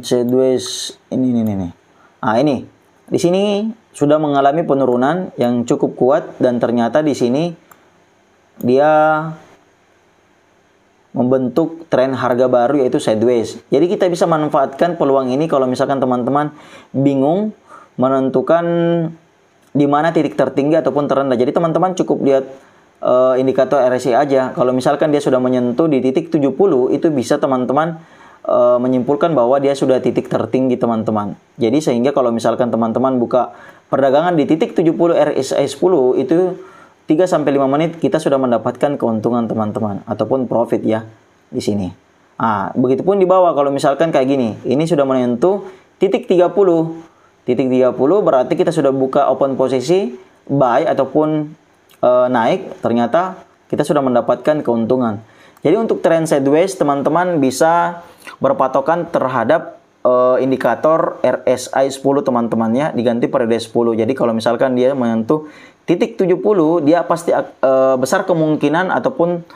Sideways ini. Nah, ini. Di sini sudah mengalami penurunan yang cukup kuat dan ternyata di sini dia membentuk tren harga baru yaitu sideways. Jadi kita bisa manfaatkan peluang ini kalau misalkan teman-teman bingung menentukan di mana titik tertinggi ataupun terendah. Jadi teman-teman cukup lihat indikator RSI aja. Kalau misalkan dia sudah menyentuh di titik 70, itu bisa teman-teman menyimpulkan bahwa dia sudah titik tertinggi teman-teman. Jadi sehingga kalau misalkan teman-teman buka perdagangan di titik 70 RSI 10, itu 3-5 menit kita sudah mendapatkan keuntungan teman-teman ataupun profit ya di sini. Ah, begitupun di bawah kalau misalkan kayak gini. Ini sudah menyentuh titik 30. Titik 30 berarti kita sudah buka open posisi buy ataupun naik, ternyata kita sudah mendapatkan keuntungan. Jadi untuk trend sideways teman-teman bisa berpatokan terhadap indikator RSI 10 teman-temannya diganti periode 10. Jadi kalau misalkan dia menyentuh titik 70, dia pasti besar kemungkinan ataupun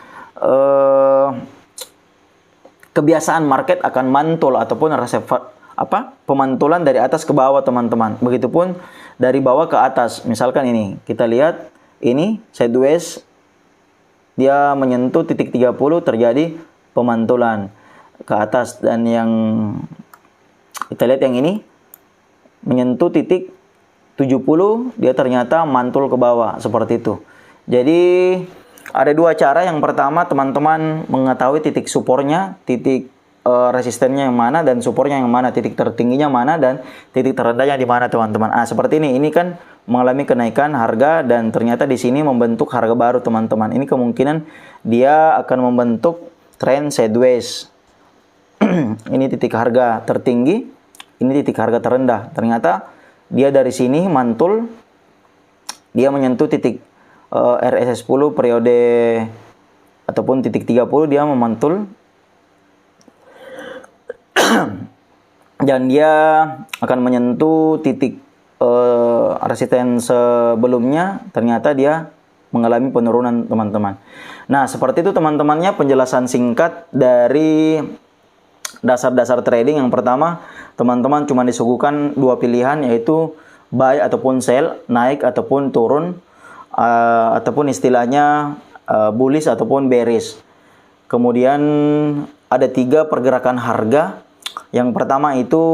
kebiasaan market akan mantul ataupun pemantulan dari atas ke bawah teman-teman. Begitupun dari bawah ke atas. Misalkan ini, kita lihat ini sideways dia menyentuh titik 30 terjadi pemantulan ke atas, dan yang kita lihat yang ini menyentuh titik 70 dia ternyata mantul ke bawah seperti itu. Jadi ada dua cara. Yang pertama teman-teman mengetahui titik supportnya, titik resistennya yang mana dan supportnya yang mana, titik tertingginya mana dan titik terendahnya di mana teman-teman. Seperti ini. Ini kan mengalami kenaikan harga dan ternyata di sini membentuk harga baru teman-teman. Ini kemungkinan dia akan membentuk trend sideways. Ini titik harga tertinggi, ini titik harga terendah. Ternyata dia dari sini mantul, dia menyentuh titik RSI 10 periode ataupun titik 30 dia memantul. Dan dia akan menyentuh titik resisten sebelumnya, ternyata dia mengalami penurunan teman-teman. Nah seperti itu teman-temannya penjelasan singkat dari dasar-dasar trading. Yang pertama teman-teman cuma disuguhkan dua pilihan, yaitu buy ataupun sell, naik ataupun turun, ataupun istilahnya bullish ataupun bearish. Kemudian ada 3 pergerakan harga. Yang pertama itu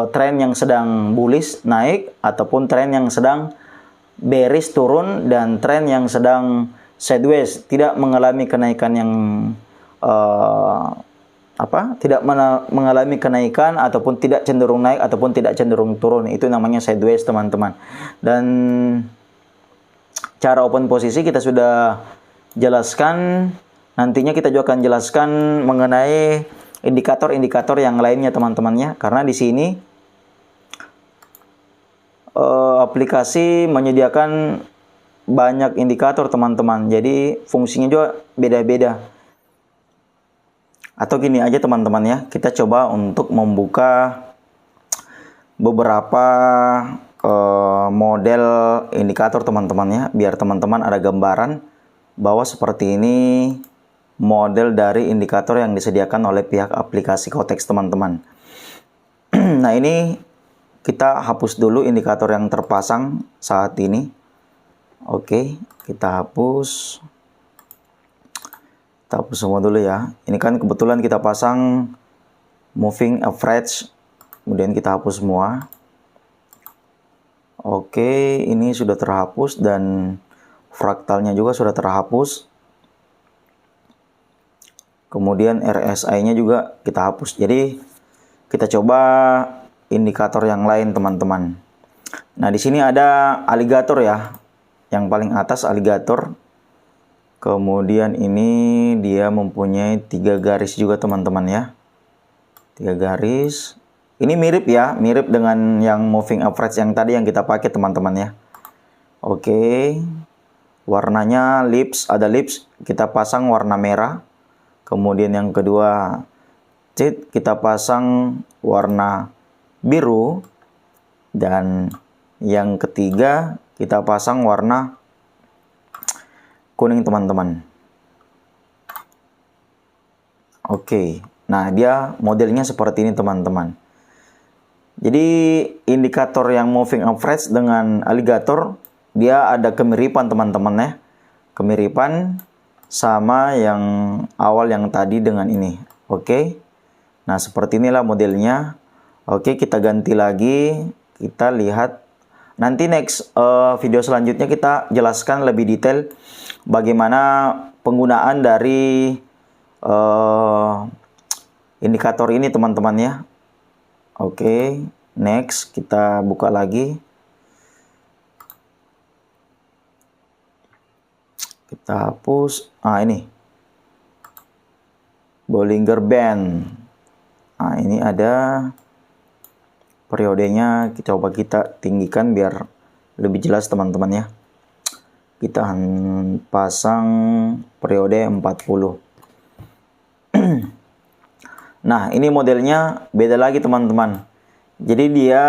tren yang sedang bullish naik ataupun tren yang sedang bearish turun, dan tren yang sedang sideways tidak mengalami kenaikan yang tidak mengalami kenaikan ataupun tidak cenderung naik ataupun tidak cenderung turun. Itu namanya sideways teman-teman. Dan cara open posisi kita sudah jelaskan. Nantinya kita juga akan jelaskan mengenai indikator-indikator yang lainnya teman-temannya, karena di sini aplikasi menyediakan banyak indikator teman-teman. Jadi fungsinya juga beda-beda. Atau gini aja teman-teman ya, kita coba untuk membuka beberapa model indikator teman-teman ya, biar teman-teman ada gambaran bahwa seperti ini model dari indikator yang disediakan oleh pihak aplikasi Kotex teman-teman. Nah ini kita hapus dulu indikator yang terpasang saat ini. Oke, kita hapus. Kita hapus semua dulu ya. Ini kan kebetulan kita pasang moving average, kemudian kita hapus semua. Oke, ini sudah terhapus dan fraktalnya juga sudah terhapus. Kemudian RSI-nya juga kita hapus. Jadi kita coba indikator yang lain teman-teman. Nah di sini ada aligator ya, yang paling atas aligator. Kemudian ini dia mempunyai 3 garis juga teman-teman ya, 3 garis. Ini mirip ya, mirip dengan yang moving average yang tadi yang kita pakai teman-teman ya. Oke. Warnanya lips, ada lips, kita pasang warna merah. Kemudian yang kedua, teeth, kita pasang warna biru. Dan yang ketiga, kita pasang warna kuning teman-teman. Oke, nah dia modelnya seperti ini teman-teman. Jadi indikator yang moving average dengan alligator, dia ada kemiripan teman-teman ya. Kemiripan sama yang awal yang tadi dengan ini. Oke. Nah, seperti inilah modelnya. Oke, kita ganti lagi. Kita lihat. Nanti next video selanjutnya kita jelaskan lebih detail bagaimana penggunaan dari indikator ini teman-teman ya. Oke, next kita buka lagi. Kita hapus. Ini Bollinger Band. Ini ada periodenya. Coba kita tinggikan biar lebih jelas teman-teman ya. Kita pasang periode 40. Nah, ini modelnya beda lagi teman-teman. Jadi dia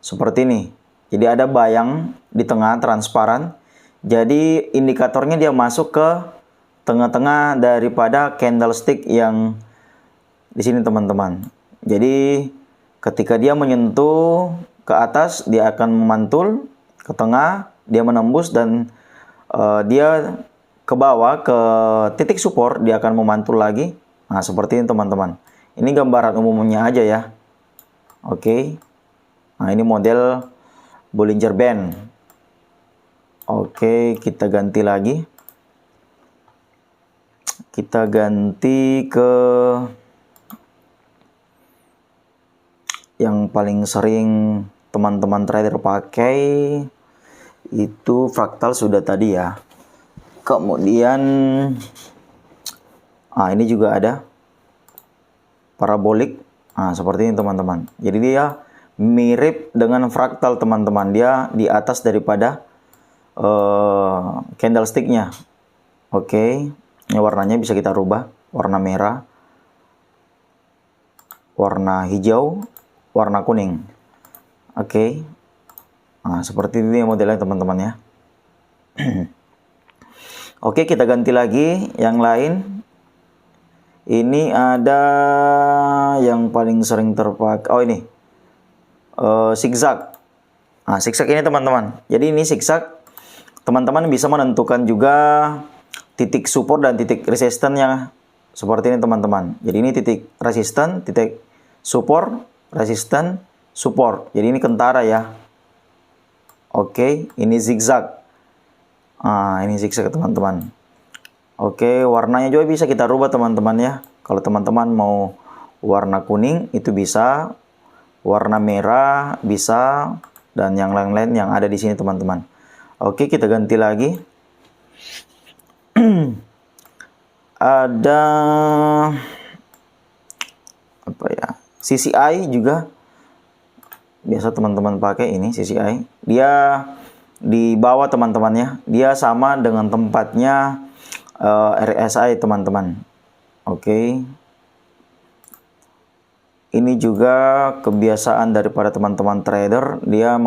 seperti ini. Jadi ada bayang di tengah transparan. Jadi indikatornya dia masuk ke tengah-tengah daripada candlestick yang di sini teman-teman. Jadi ketika dia menyentuh ke atas, dia akan memantul ke tengah, dia menembus dan dia ke bawah ke titik support, dia akan memantul lagi. Nah, seperti ini teman-teman. Ini gambaran umumnya aja ya. Oke. Nah, ini model Bollinger Band. Oke, kita ganti lagi. Kita ganti ke yang paling sering teman-teman trader pakai, itu fraktal sudah tadi ya. Kemudian ini juga ada parabolik. Seperti ini teman-teman. Jadi dia mirip dengan fraktal teman-teman. Dia di atas daripada candlesticknya. Oke, ini warnanya bisa kita rubah, warna merah, warna hijau, warna kuning. Oke. Seperti ini modelnya teman-teman ya. Oke, kita ganti lagi yang lain. Ini ada yang paling sering terpakai. Ini zigzag. Zigzag ini teman-teman. Jadi ini zigzag. Teman-teman bisa menentukan juga titik support dan titik resistannya seperti ini teman-teman. Jadi ini titik resisten, titik support, resisten, support. Jadi ini kentara ya. Oke, ini zigzag. Ini zigzag teman-teman. Oke, warnanya juga bisa kita rubah teman-teman ya. Kalau teman-teman mau warna kuning itu bisa, warna merah bisa, dan yang lain-lain yang ada di sini teman-teman. Oke, kita ganti lagi. Ada apa ya? CCI juga biasa teman-teman pakai ini CCI. Dia di bawah teman-teman ya. Dia sama dengan tempatnya RSI teman-teman. Oke. Ini juga kebiasaan daripada teman-teman trader. Dia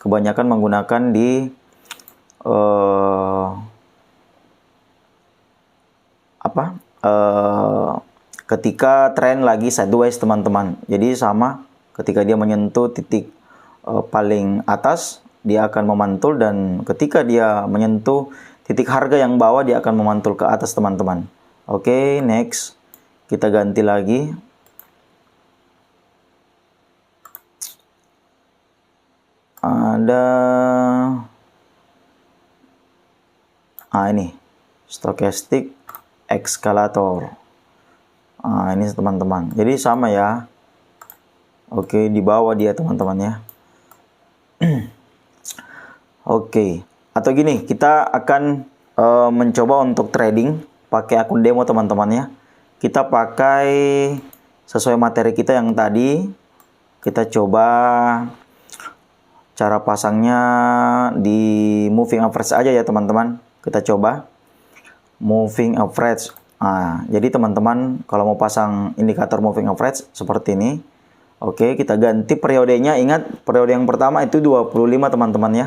kebanyakan menggunakan di ketika tren lagi sideways teman-teman. Jadi sama ketika dia menyentuh titik paling atas, dia akan memantul, dan ketika dia menyentuh titik harga yang bawah, dia akan memantul ke atas teman-teman. Oke, next. Kita ganti lagi. Ada ini stochastic escalator. Ini teman-teman. Jadi sama ya. Oke, di bawah dia teman-teman ya. Oke. Atau gini, kita akan mencoba untuk trading pakai akun demo teman-teman ya. Kita pakai sesuai materi kita yang tadi. Kita coba cara pasangnya di moving average aja ya teman-teman. Kita coba moving average. Nah, jadi teman-teman kalau mau pasang indikator moving average seperti ini. Oke, kita ganti periodenya. Ingat, periode yang pertama itu 25 teman-teman ya.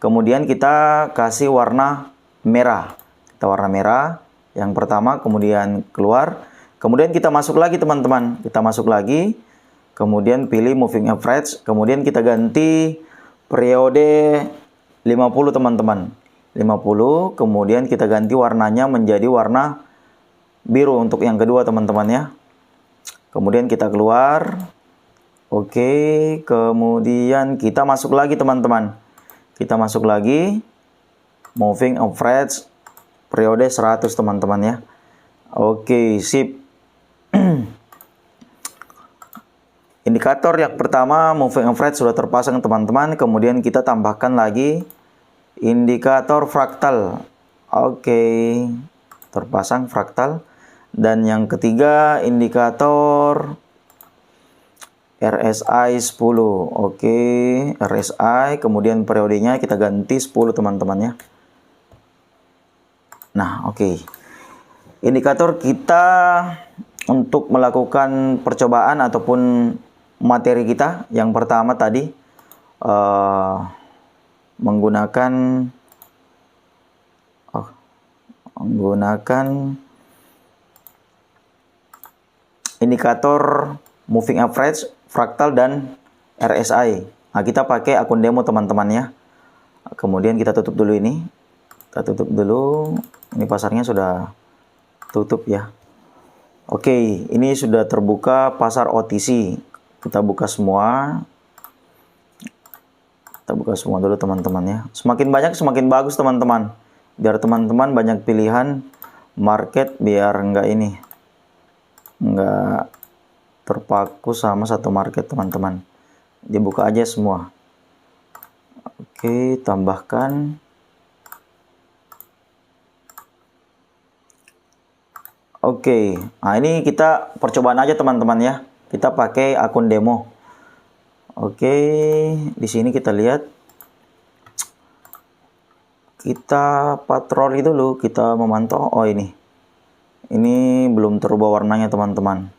Kemudian kita kasih warna merah. Kita warna merah yang pertama, kemudian keluar. Kemudian kita masuk lagi teman-teman. Kita masuk lagi. Kemudian pilih moving average. Kemudian kita ganti periode 50 teman-teman. 50, kemudian kita ganti warnanya menjadi warna biru untuk yang kedua teman-teman ya. Kemudian kita keluar. Oke, kemudian kita masuk lagi teman-teman. Kita masuk lagi moving average periode 100 teman-teman ya. Oke, sip. Indikator yang pertama moving average sudah terpasang teman-teman. Kemudian kita tambahkan lagi indikator fraktal. Oke, terpasang fraktal. Dan yang ketiga indikator RSI 10. Oke, RSI. Kemudian periodenya kita ganti 10 teman-teman ya. Nah, oke. Indikator kita untuk melakukan percobaan ataupun materi kita yang pertama tadi menggunakan indikator moving average, fraktal dan RSI. Nah, kita pakai akun demo teman-teman ya. Kemudian kita tutup dulu ini. Kita tutup dulu. Ini pasarnya sudah tutup ya. Oke, ini sudah terbuka pasar OTC. Kita buka semua. Kita buka semua dulu teman-teman ya. Semakin banyak semakin bagus teman-teman. Biar teman-teman banyak pilihan market, biar enggak terpaku sama satu market teman-teman. Dibuka aja semua. Oke, tambahkan. Oke, nah ini kita percobaan aja teman-teman ya. Kita pakai akun demo. Oke, di sini kita lihat. Kita patroli dulu, kita memantau. Oh ini belum terubah warnanya teman-teman.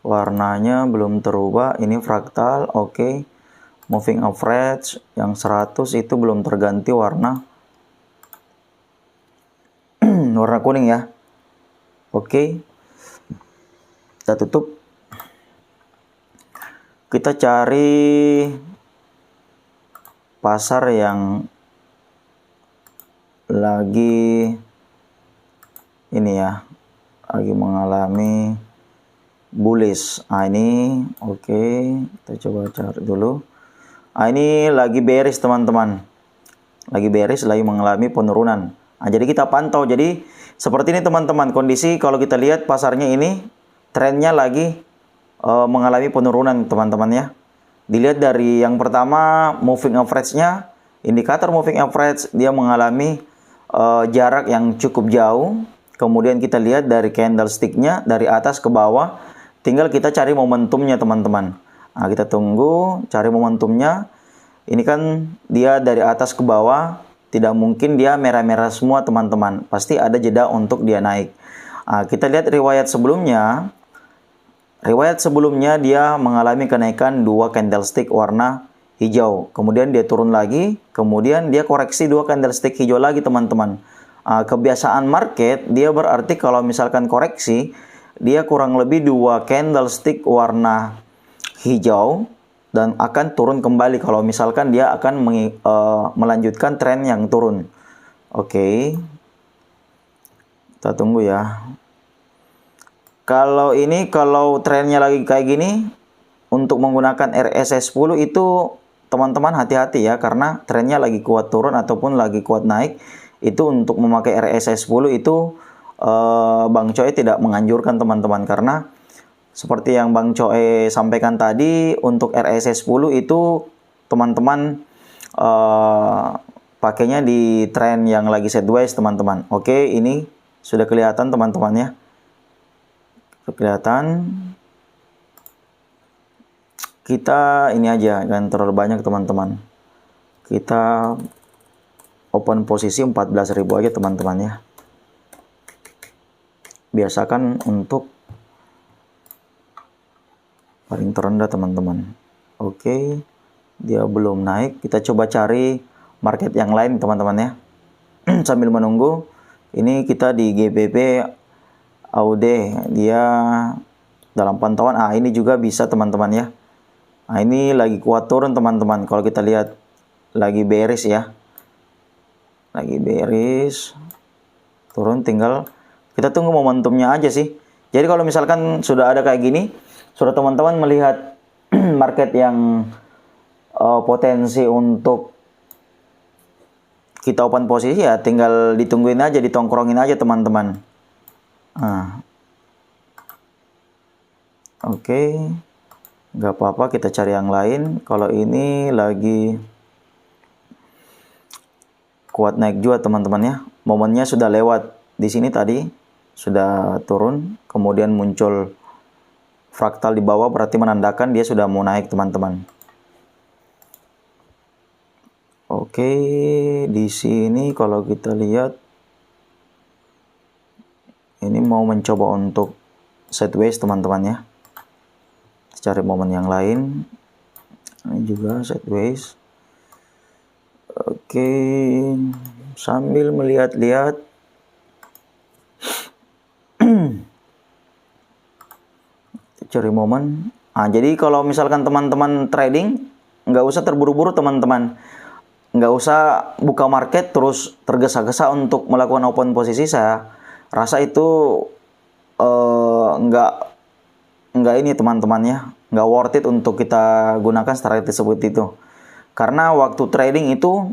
Warnanya belum terubah. Ini fraktal, oke. Moving average yang 100 itu belum terganti warna warna kuning ya. Oke, kita tutup. Kita cari pasar yang lagi ini ya, lagi mengalami bullish. Nah ini oke, kita coba cari dulu. Nah ini lagi bearish teman-teman, lagi bearish, lagi mengalami penurunan. Nah jadi kita pantau. Jadi seperti ini teman-teman kondisi. Kalau kita lihat pasarnya ini trennya lagi mengalami penurunan teman-teman ya. Dilihat dari yang pertama moving average-nya, indikator moving average dia mengalami jarak yang cukup jauh. Kemudian kita lihat dari candlestick-nya dari atas ke bawah. Tinggal kita cari momentumnya teman-teman. Nah, kita tunggu cari momentumnya. Ini kan dia dari atas ke bawah, tidak mungkin dia merah-merah semua teman-teman. Pasti ada jeda untuk dia naik. Nah, kita lihat riwayat sebelumnya. Riwayat sebelumnya dia mengalami kenaikan 2 candlestick warna hijau. Kemudian dia turun lagi. Kemudian dia koreksi 2 candlestick hijau lagi teman-teman. Kebiasaan market dia berarti kalau misalkan koreksi, dia kurang lebih 2 candlestick warna hijau dan akan turun kembali kalau misalkan dia akan melanjutkan tren yang turun. Oke, kita tunggu ya. Kalau trennya lagi kayak gini, untuk menggunakan RSI 10 itu teman-teman hati-hati ya, karena trennya lagi kuat turun ataupun lagi kuat naik. Itu untuk memakai RSI 10 itu Bang Coe tidak menganjurkan teman-teman, karena seperti yang Bang Coe sampaikan tadi, untuk RSI 10 itu teman-teman pakainya di tren yang lagi sideways teman-teman. Oke, ini sudah kelihatan teman-teman ya. Kelihatan. Kita ini aja, jangan terlalu banyak teman-teman. Kita open posisi 14.000 aja teman-teman ya. Biasakan untuk paling terendah teman-teman. Oke, dia belum naik. Kita coba cari market yang lain teman-teman ya. Sambil menunggu, ini kita di GBP AUD, dia dalam pantauan. Ini juga bisa teman-teman ya. Ini lagi kuat turun teman-teman. Kalau kita lihat lagi bearish ya, lagi bearish turun, tinggal kita tunggu momentumnya aja sih. Jadi kalau misalkan sudah ada kayak gini, sudah teman-teman melihat market yang potensi untuk kita open posisi ya, tinggal ditungguin aja, ditongkrongin aja teman-teman. Oke, nggak apa-apa, kita cari yang lain. Kalau ini lagi kuat naik juga teman-teman ya, momennya sudah lewat. Di sini tadi sudah turun, kemudian muncul fraktal di bawah, berarti menandakan dia sudah mau naik teman-teman. Oke, di sini kalau kita lihat ini mau mencoba untuk sideways teman-teman ya. Cari momen yang lain. Ini juga sideways. Oke, sambil melihat-lihat. Cari momen. Jadi kalau misalkan teman-teman trading, nggak usah terburu-buru teman-teman. Nggak usah buka market terus tergesa-gesa untuk melakukan open posisi. Saya rasa itu nggak ini teman-teman ya, nggak worth it untuk kita gunakan strategi tersebut itu. Karena waktu trading itu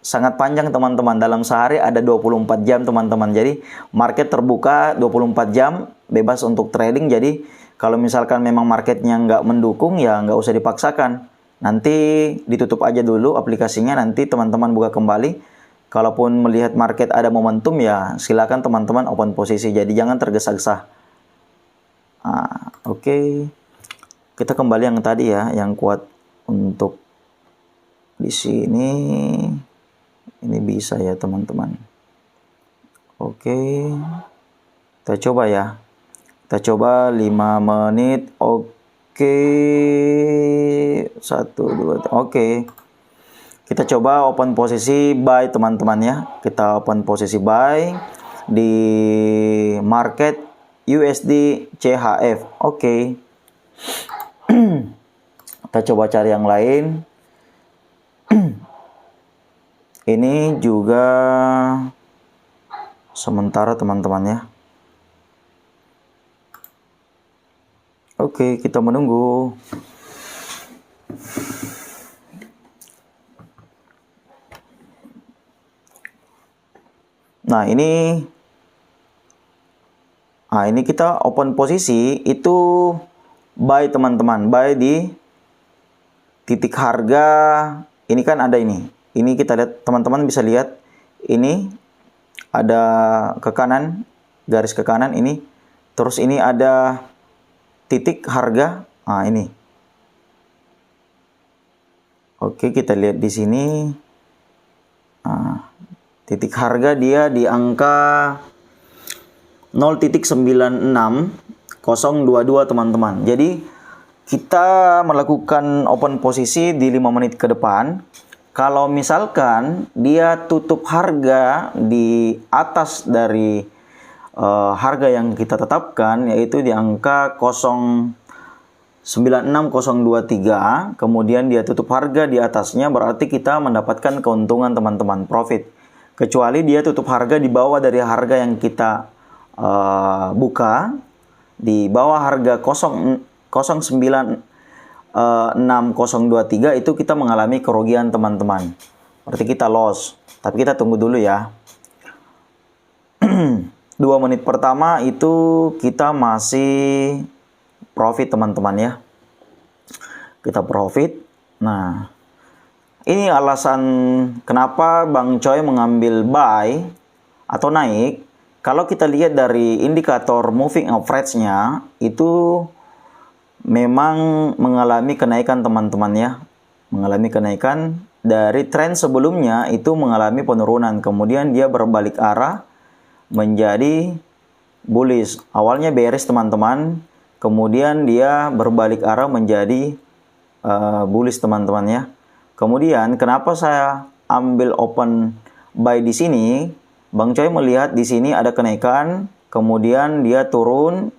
sangat panjang teman-teman. Dalam sehari ada 24 jam teman-teman. Jadi market terbuka 24 jam bebas untuk trading. Jadi kalau misalkan memang marketnya nggak mendukung ya nggak usah dipaksakan. Nanti ditutup aja dulu aplikasinya, nanti teman-teman buka kembali. Kalaupun melihat market ada momentum ya silakan teman-teman open posisi. Jadi jangan tergesa-gesa. Oke. Kita kembali yang tadi ya, yang kuat untuk di sini. Ini bisa ya teman-teman. Oke. Kita coba ya. Kita coba 5 menit. Oke. 1 2 Oke. Kita coba open posisi buy teman-teman ya. Kita open posisi buy di market USD CHF. Oke. Kita coba cari yang lain. Ini juga sementara teman-teman ya. Oke, kita menunggu. Nah, ini kita open posisi itu buy teman-teman, buy di titik harga. Ini kan ada ini. Ini kita lihat, teman-teman bisa lihat ini ada ke kanan, garis ke kanan ini. Terus ini ada titik harga. Ini. Oke, kita lihat di sini. Titik harga dia di angka 0.96022 teman-teman. Jadi kita melakukan open posisi di 5 menit ke depan. Kalau misalkan dia tutup harga di atas dari harga yang kita tetapkan, yaitu di angka 096023, kemudian dia tutup harga di atasnya, berarti kita mendapatkan keuntungan teman-teman, profit. Kecuali dia tutup harga di bawah dari harga yang kita buka, di bawah harga 096023, itu kita mengalami kerugian teman-teman. Berarti kita loss. Tapi kita tunggu dulu ya. 2 menit pertama itu kita masih profit teman-teman ya. Kita profit. Nah, ini alasan kenapa Bang Choi mengambil buy atau naik. Kalau kita lihat dari indikator moving average-nya, itu memang mengalami kenaikan teman-teman ya. Mengalami kenaikan dari tren sebelumnya itu mengalami penurunan, kemudian dia berbalik arah menjadi bullish. Awalnya bearish teman-teman, kemudian dia berbalik arah menjadi bullish teman-teman ya. Kemudian kenapa saya ambil open buy di sini? Bang Choi melihat di sini ada kenaikan, kemudian dia turun,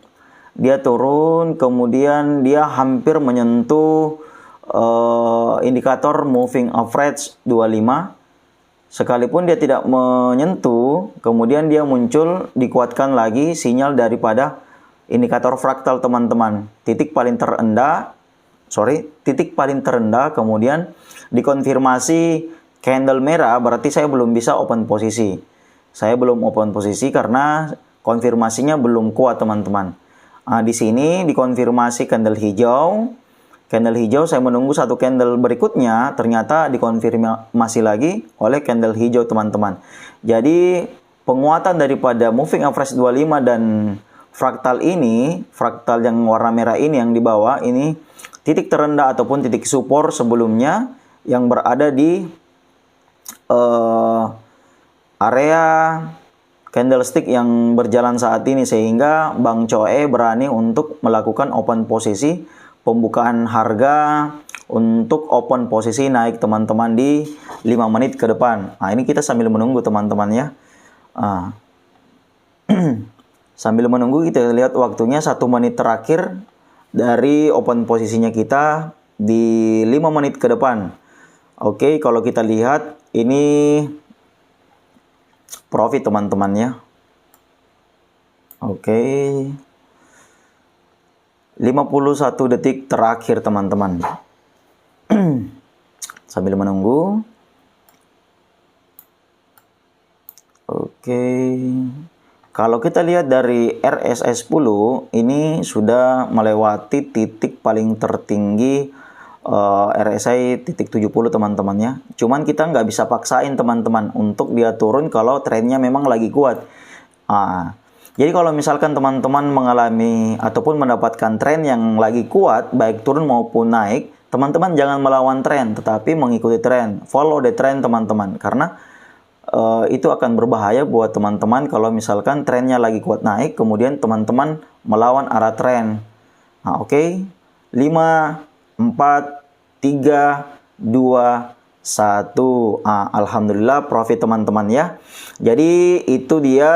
kemudian dia hampir menyentuh indikator moving average 25. Sekalipun dia tidak menyentuh, kemudian dia muncul, dikuatkan lagi sinyal daripada indikator fraktal teman-teman. Titik paling terendah, kemudian dikonfirmasi candle merah, berarti saya belum bisa open posisi. Saya belum open posisi karena konfirmasinya belum kuat teman-teman. Di sini dikonfirmasi candle hijau. Candle hijau saya menunggu satu candle berikutnya, ternyata dikonfirmasi lagi oleh candle hijau teman-teman. Jadi penguatan daripada moving average 25 dan fraktal ini, fraktal yang warna merah ini yang di bawah ini, titik terendah ataupun titik support sebelumnya yang berada di area candlestick yang berjalan saat ini, sehingga Bang Choi berani untuk melakukan open posisi pembukaan harga untuk open posisi naik teman-teman di 5 menit ke depan. Ini kita sambil menunggu teman-teman ya. Sambil menunggu kita lihat waktunya 1 menit terakhir dari open posisinya kita di 5 menit ke depan. Oke, kalau kita lihat ini profit teman-teman ya. Oke. 51 detik terakhir teman-teman. Sambil menunggu. Oke. Kalau kita lihat dari RSI 10 ini sudah melewati titik paling tertinggi RSI titik 70 teman-teman ya. Cuman kita nggak bisa paksain teman-teman untuk dia turun kalau trennya memang lagi kuat. Jadi kalau misalkan teman-teman mengalami ataupun mendapatkan tren yang lagi kuat, baik turun maupun naik, teman-teman jangan melawan tren, tetapi mengikuti tren. Follow the trend teman-teman, karena itu akan berbahaya buat teman-teman kalau misalkan trennya lagi kuat naik, kemudian teman-teman melawan arah tren. Oke. 5, 4, 3, 2, 1. Alhamdulillah profit teman-teman ya. Jadi itu dia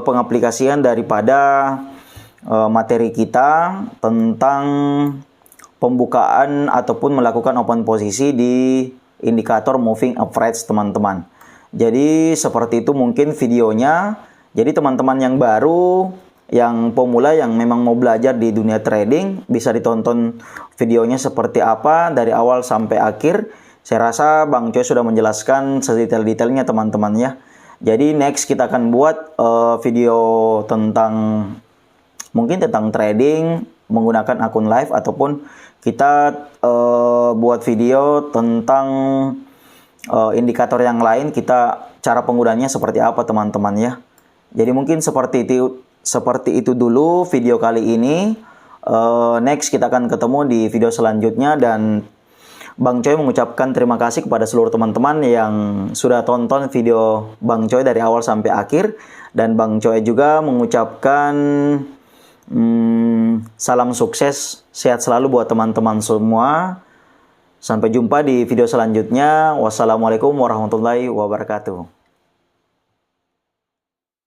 pengaplikasian daripada materi kita tentang pembukaan ataupun melakukan open posisi di indikator moving average teman-teman. Jadi seperti itu mungkin videonya. Jadi teman-teman yang baru, yang pemula, yang memang mau belajar di dunia trading, bisa ditonton videonya seperti apa dari awal sampai akhir. Saya rasa Bang Choi sudah menjelaskan sedetail-detailnya teman-teman ya. Jadi next kita akan buat video tentang mungkin tentang trading menggunakan akun live, ataupun kita buat video tentang indikator yang lain, kita cara penggunaannya seperti apa teman-teman ya. Jadi mungkin seperti itu dulu video kali ini. Next kita akan ketemu di video selanjutnya, dan Bang Choi mengucapkan terima kasih kepada seluruh teman-teman yang sudah tonton video Bang Choi dari awal sampai akhir, dan Bang Choi juga mengucapkan salam sukses, sehat selalu buat teman-teman semua. Sampai jumpa di video selanjutnya. Wassalamualaikum warahmatullahi wabarakatuh.